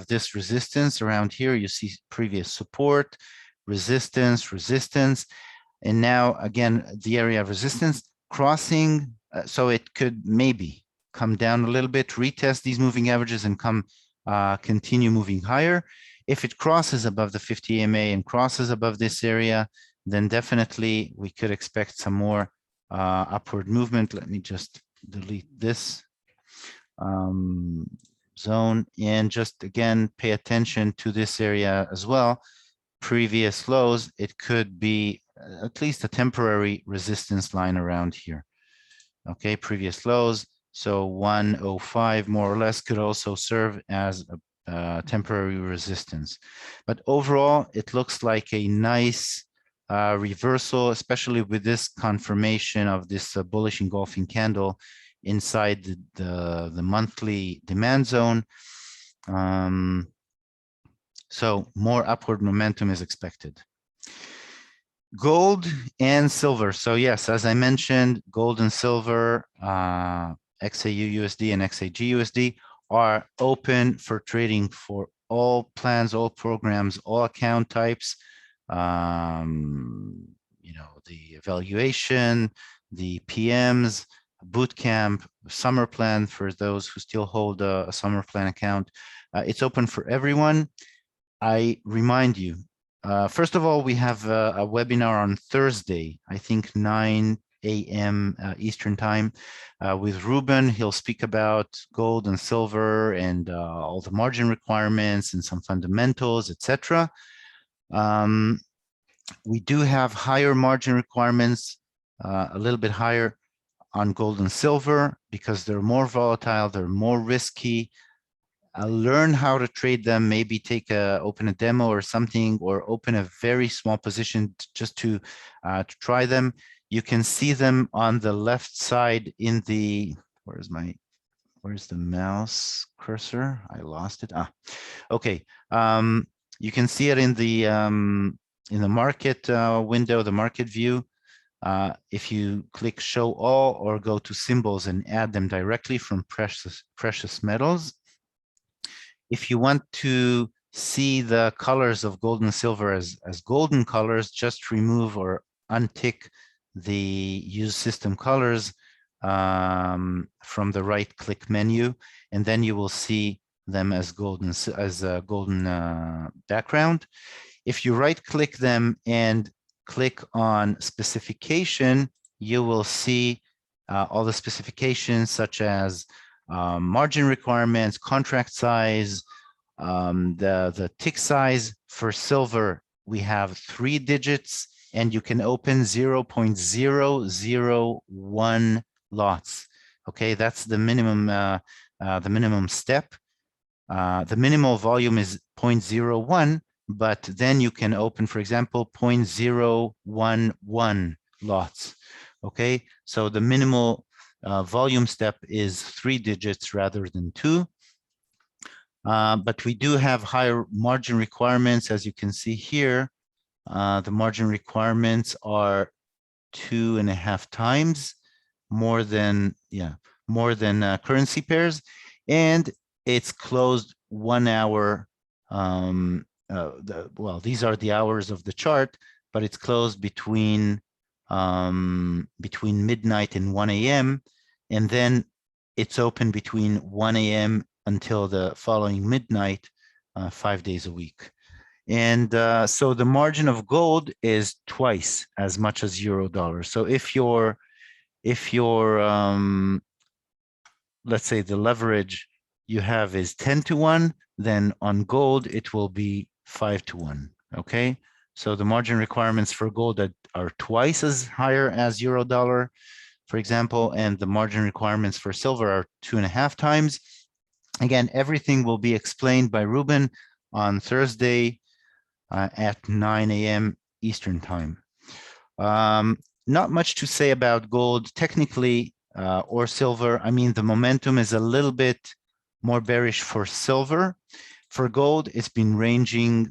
this resistance around here. You see previous support, resistance, resistance, and now again the area of resistance crossing. So it could maybe come down a little bit, retest these moving averages, and continue moving higher. If it crosses above the 50 EMA and crosses above this area, then definitely we could expect some more upward movement. Let me just delete this zone, and just again pay attention to this area as well. Previous lows, it could be at least a temporary resistance line around here. Okay, previous lows, so 105 more or less could also serve as a temporary resistance. But overall, it looks like a nice reversal, especially with this confirmation of this bullish engulfing candle inside the monthly demand zone. So more upward momentum is expected. Gold and silver. So yes, as I mentioned, gold and silver, XAUUSD and XAGUSD are open for trading for all plans, all programs, all account types. You know, the evaluation, the PMs, bootcamp, summer plan for those who still hold a summer plan account. It's open for everyone. I remind you, first of all, we have a webinar on Thursday, I think 9 a.m. Eastern time with Ruben. He'll speak about gold and silver and all the margin requirements and some fundamentals, etc. We do have higher margin requirements, a little bit higher on gold and silver because they're more volatile, they're more risky. learn how to trade them, maybe open a demo or something, or open a very small position just to try them. You can see them on the left side in the, where's the mouse cursor? I lost it. Okay. You can see it in the market window, the market view. If you click show all or go to symbols and add them directly from precious metals. If you want to see the colors of gold and silver as golden colors, just remove or untick the use system colors from the right click menu, and then you will see them as golden background. If you right click them and click on specification, you will see all the specifications such as margin requirements, contract size, the tick size. For silver, we have 3 digits, and you can open 0.001 lots. Okay, that's the minimum step. The minimal volume is 0.01, but then you can open, for example, 0.011 lots. Okay, so the minimal volume step is 3 digits rather than 2. But we do have higher margin requirements, as you can see here. The margin requirements are 2.5 times more than currency pairs, and it's closed 1 hour. Well, these are the hours of the chart, but it's closed between midnight and 1 a.m. and then it's open between 1 a.m. until the following midnight, 5 days a week. And so the margin of gold is twice as much as euro dollar. So if your let's say the leverage you have is 10 to 1, then on gold it will be 5 to 1. Okay, so the margin requirements for gold are twice as higher as euro dollar, for example, and the margin requirements for silver are 2.5 times. Again, everything will be explained by Ruben on Thursday at 9 a.m. Eastern time. Not much to say about gold technically or silver. I mean, the momentum is a little bit more bearish for silver. For gold, it's been ranging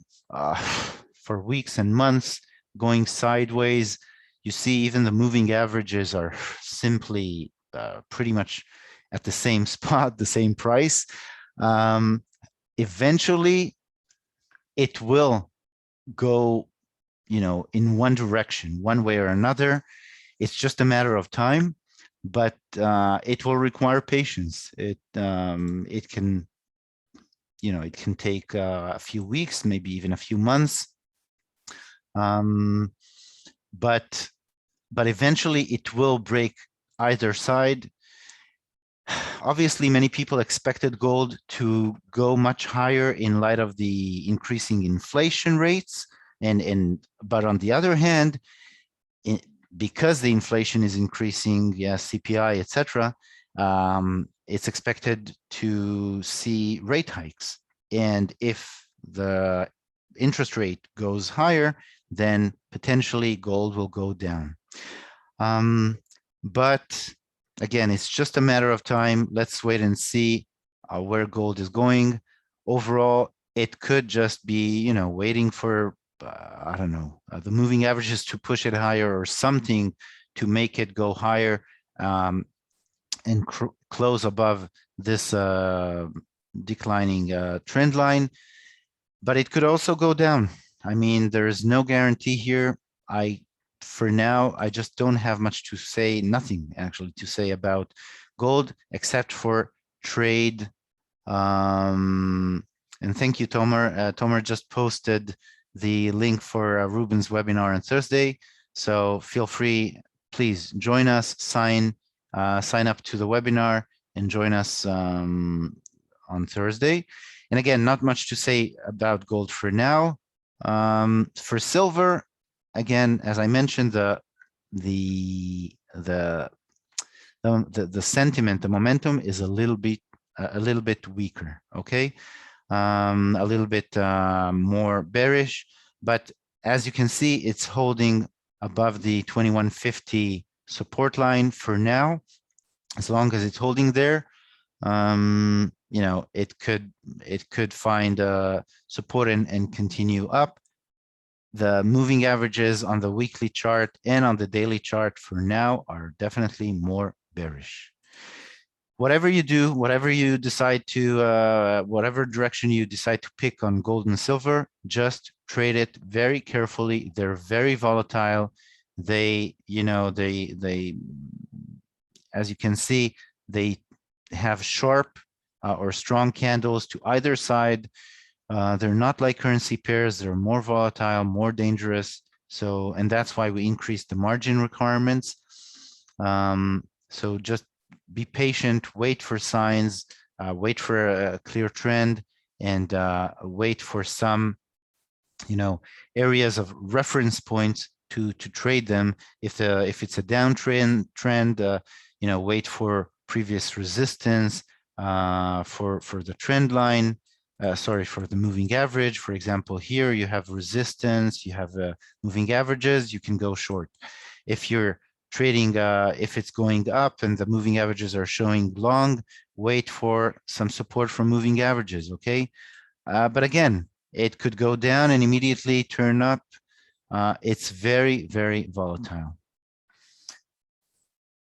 for weeks and months, going sideways. You see, even the moving averages are simply pretty much at the same spot, the same price. Eventually, it will go, in one direction, one way or another. It's just a matter of time, but it will require patience. It can, it can take a few weeks, maybe even a few months. But eventually it will break either side. Obviously, many people expected gold to go much higher in light of the increasing inflation rates. But on the other hand, because the inflation is increasing, CPI, etc., it's expected to see rate hikes. And if the interest rate goes higher, then potentially gold will go down. But again, it's just a matter of time. Let's wait and see where gold is going. Overall, it could just be, waiting for, I don't know, the moving averages to push it higher or something to make it go higher and close above this declining trend line. But it could also go down. I mean, there is no guarantee here. For now, I just don't have much to say, nothing actually to say about gold, except for trade. And thank you, Tomer. Tomer just posted the link for Ruben's webinar on Thursday. So feel free, please join us, sign up to the webinar and join us on Thursday. And again, not much to say about gold for now. For silver, again, as I mentioned, the sentiment, the momentum is a little bit a little bit weaker, okay? A little bit more bearish, but as you can see, it's holding above the 2150 support line for now. As long as it's holding there, you know, it could find support and continue up. The moving averages on the weekly chart and on the daily chart for now are definitely more bearish. Whatever you do, whatever you decide to, whatever direction you decide to pick on gold and silver, just trade it very carefully. They're very volatile. They, you know, as you can see, they have sharp or strong candles to either side. They're not like currency pairs. They're more volatile, more dangerous. So, and that's why we increased the margin requirements. So just be patient, wait for signs, wait for a clear trend, and wait for some, you know, areas of reference points to trade them. If it's a downtrend, you know, wait for previous resistance for the trend line. Sorry, for the moving average. For example, here you have resistance, you have moving averages, you can go short. If you're trading, if it's going up and the moving averages are showing long, wait for some support from moving averages, okay? But again, it could go down and immediately turn up. It's very, very volatile.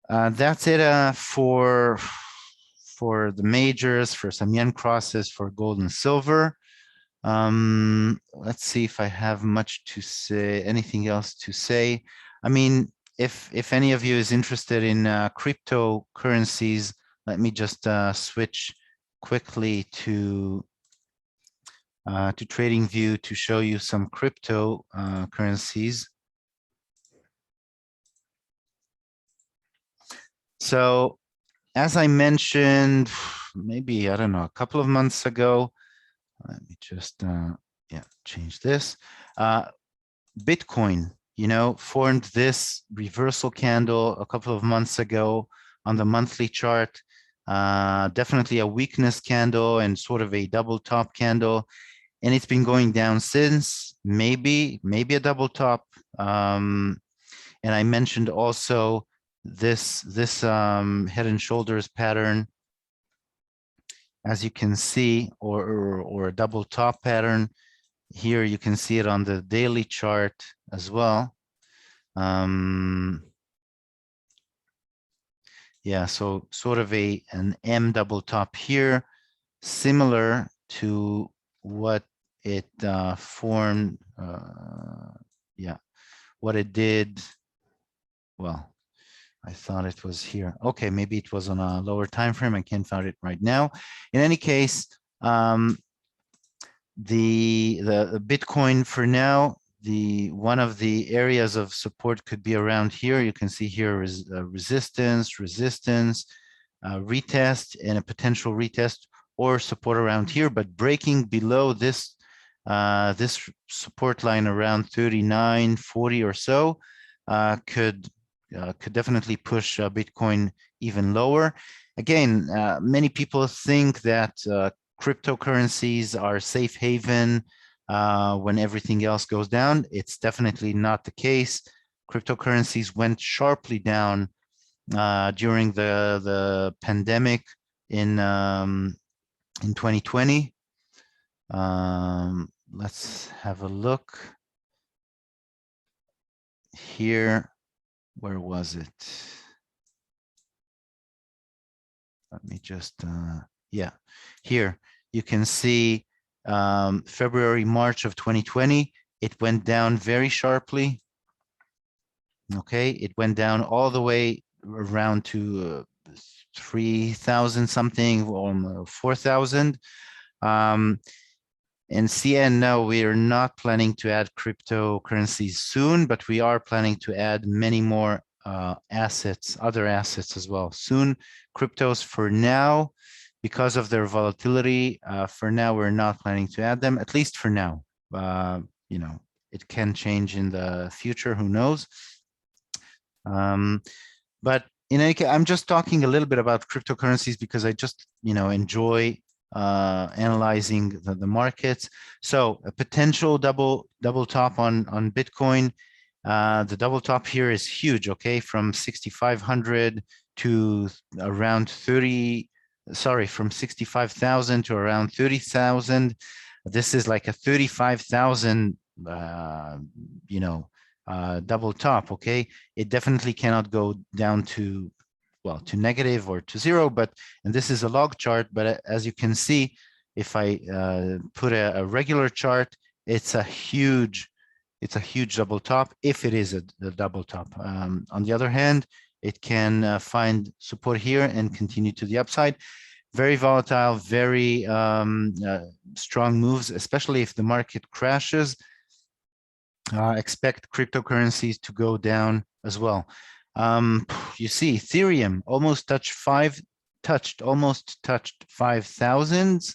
That's it for the majors, for some yen crosses, for gold and silver. Let's see if I have much to say, anything else to say. I mean, if any of you is interested in cryptocurrencies, let me just switch quickly to TradingView to show you some crypto currencies. So, as I mentioned, maybe, I don't know, a couple of months ago, let me just, yeah, change this. Bitcoin, you know, formed this reversal candle a couple of months ago on the monthly chart. Definitely a weakness candle and sort of a double top candle. And it's been going down since, maybe a double top. And I mentioned also this head and shoulders pattern, as you can see, or a double top pattern. Here you can see it on the daily chart as well. Yeah, so sort of an M double top here, similar to what it formed. Yeah, what it did. Well, I thought it was here. Okay, maybe it was on a lower time frame. I can't find it right now. In any case, the Bitcoin for now, one of the areas of support could be around here. You can see here is resistance, retest, and a potential retest or support around here. But breaking below this this support line around 39.40 or so could definitely push Bitcoin even lower. Again, many people think that cryptocurrencies are safe haven when everything else goes down. It's definitely not the case. Cryptocurrencies went sharply down during the pandemic in 2020. Let's have a look here. Where was it? Let me just, yeah, here you can see February, March of 2020, it went down very sharply. Okay, it went down all the way around to 3,000 something, or 4,000. And CN, no, we are not planning to add cryptocurrencies soon, but we are planning to add many more assets, other assets as well soon. Cryptos for now, because of their volatility, for now, we're not planning to add them, at least for now. You know, it can change in the future, who knows? But in any case, I'm just talking a little bit about cryptocurrencies because I just, enjoy analyzing the markets. So a potential double top on Bitcoin. The double top here is huge, okay, from 6,500 to around 30, sorry, from 65,000 to around 30,000. This is like a 35,000, double top, okay? It definitely cannot go down to, well, to negative or to zero, and this is a log chart, but as you can see, if I put a regular chart, it's a huge double top if it is a double top. On the other hand, it can find support here and continue to the upside. Very volatile, very strong moves, especially if the market crashes. Expect cryptocurrencies to go down as well. You see, Ethereum almost touched 5,000,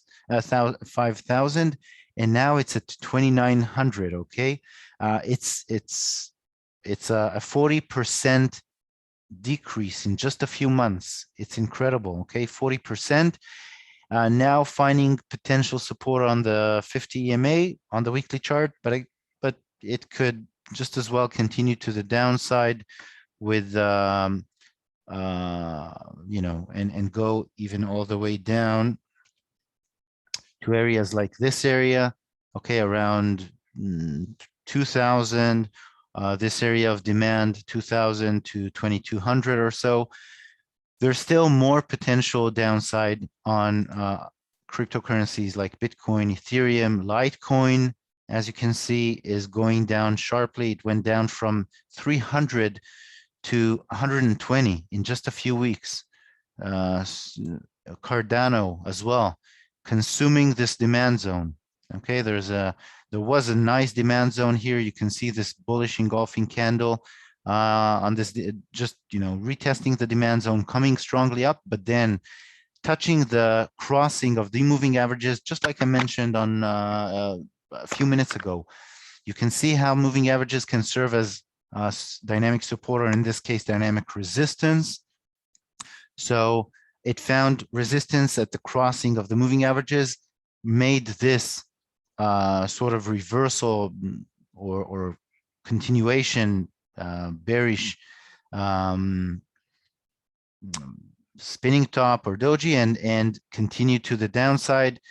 5,000, and now it's at 2,900. Okay, it's a 40% decrease in just a few months. It's incredible. Okay, 40%. Now finding potential support on the 50 EMA on the weekly chart, but it could just as well continue to the downside with and go even all the way down to areas like this area, okay, around 2,000, this area of demand 2,000 to 2,200 or so. There's still more potential downside on cryptocurrencies like Bitcoin, Ethereum, Litecoin, as you can see, is going down sharply. It went down from 300 to 120 in just a few weeks. Cardano as well, consuming this demand zone. Okay, there was a nice demand zone here. You can see this bullish engulfing candle on this, just retesting the demand zone, coming strongly up, but then touching the crossing of the moving averages, just like I mentioned on a few minutes ago. You can see how moving averages can serve as dynamic support, or in this case, dynamic resistance. So it found resistance at the crossing of the moving averages, made this sort of reversal or continuation bearish spinning top or doji, and continue to the downside.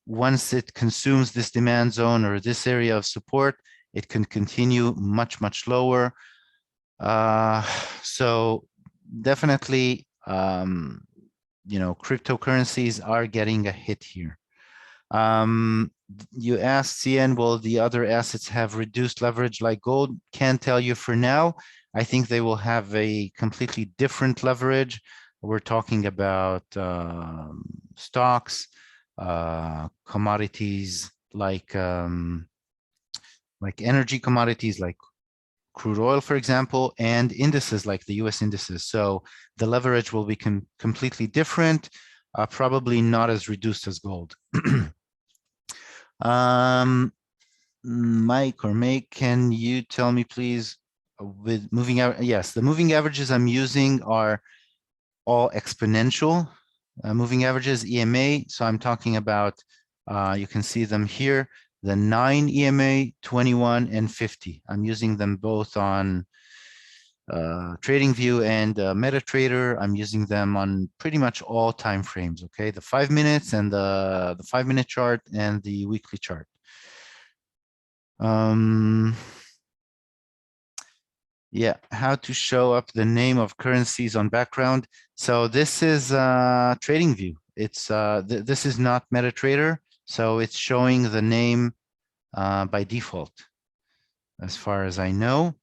Once it consumes this demand zone or this area of support, it can continue much lower. So definitely, cryptocurrencies are getting a hit here. You asked, CN, will the other assets have reduced leverage like gold? Can't tell you for now. I think they will have a completely different leverage. We're talking about stocks, commodities like energy commodities like crude oil, for example, and indices like the US indices. So the leverage will be completely different, probably not as reduced as gold. Mike or May, can you tell me, please, with moving average? Yes, the moving averages I'm using are all exponential moving averages, EMA. So I'm talking about, you can see them here, the 9 EMA, 21, and 50. I'm using them both on TradingView and MetaTrader. I'm using them on pretty much all time frames, okay? The 5 minutes and the 5-minute chart and the weekly chart. Yeah, how to show up the name of currencies on background. So this is TradingView. It's this is not MetaTrader, so it's showing the name by default, as far as I know.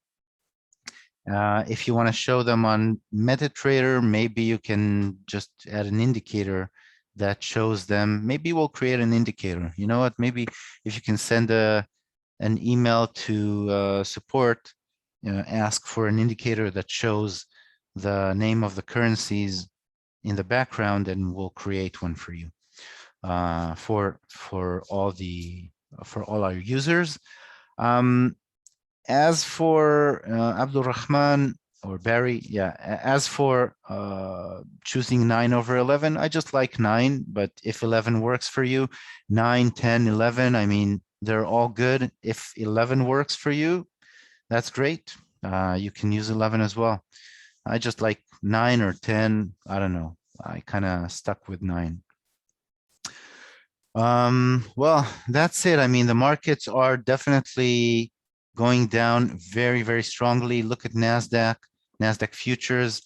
If you want to show them on MetaTrader, maybe you can just add an indicator that shows them. Maybe we'll create an indicator. You know what? Maybe if you can send an email to support, ask for an indicator that shows the name of the currencies in the background, and we'll create one for you for all our users. As for Abdul Rahman, or Barry. Yeah. As for choosing 9 over 11, I just like 9. But if 11 works for you, 9, 10, 11, I mean, they're all good. If 11 works for you, that's great. You can use 11 as well. I just like 9 or 10. I don't know. I kind of stuck with 9. Well, that's it. I mean, the markets are definitely going down very, very strongly. Look at NASDAQ futures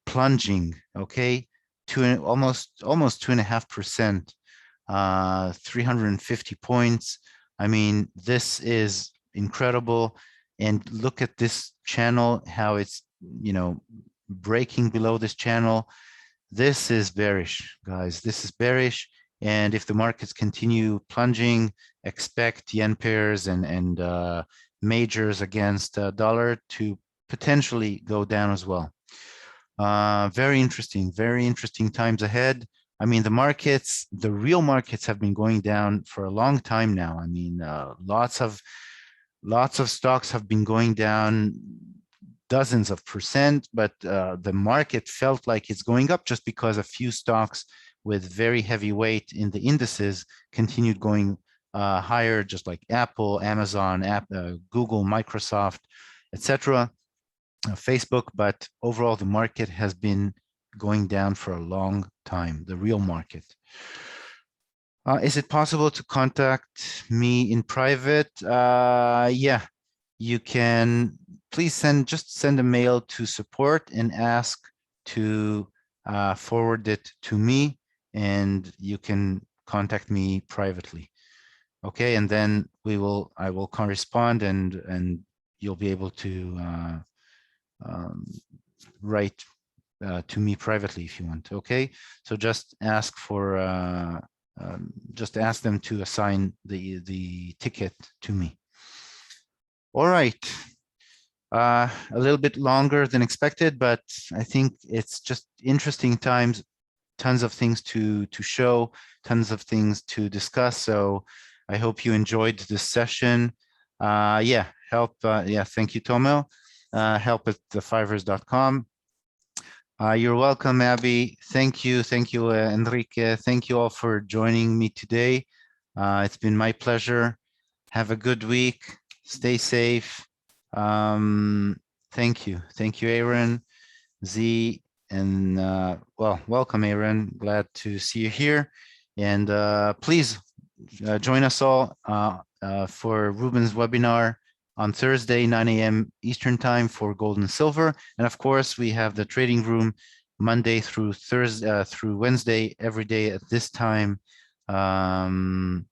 plunging, okay, to almost 2.5%, 350 points. I mean, this is incredible. And look at this channel, how it's, you know, breaking below this channel. This is bearish, guys. This is bearish. And if the markets continue plunging, expect yen pairs and majors against dollar to potentially go down as well. Very interesting times ahead. I mean, the markets, the real markets have been going down for a long time now. I mean, lots of stocks have been going down dozens of percent, but the market felt like it's going up just because a few stocks with very heavy weight in the indices continued going higher, just like Apple, Amazon, Google, Microsoft, etc., Facebook. But overall, the market has been going down for a long time, the real market. Is it possible to contact me in private? Yeah, you can. Please just send a mail to support and ask to forward it to me, and you can contact me privately. Okay, and then I will correspond, and you'll be able to write to me privately if you want. Okay, so just ask for just ask them to assign the ticket to me. All right. A little bit longer than expected, but I think it's just interesting times, tons of things to show, tons of things to discuss. So I hope you enjoyed this session. Yeah, thank you, Tomo. Help at the5ers.com. You're welcome, Abby. Thank you, Enrique. Thank you all for joining me today. It's been my pleasure. Have a good week. Stay safe. Thank you, Aaron, Z, and well, welcome, Aaron. Glad to see you here. And please join us all for Ruben's webinar on Thursday, 9 a.m. Eastern time for gold and silver. And of course, we have the trading room Monday through Thursday through Wednesday, every day at this time, 9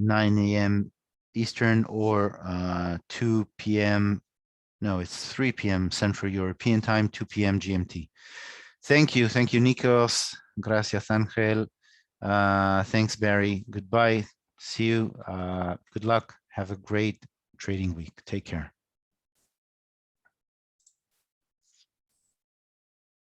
a.m. Eastern or 2 p.m. No, it's 3 p.m. Central European time, 2 p.m. GMT. Thank you, Nikos. Gracias, Angel. Thanks, Barry. Goodbye. See you. Good luck. Have a great trading week. Take care.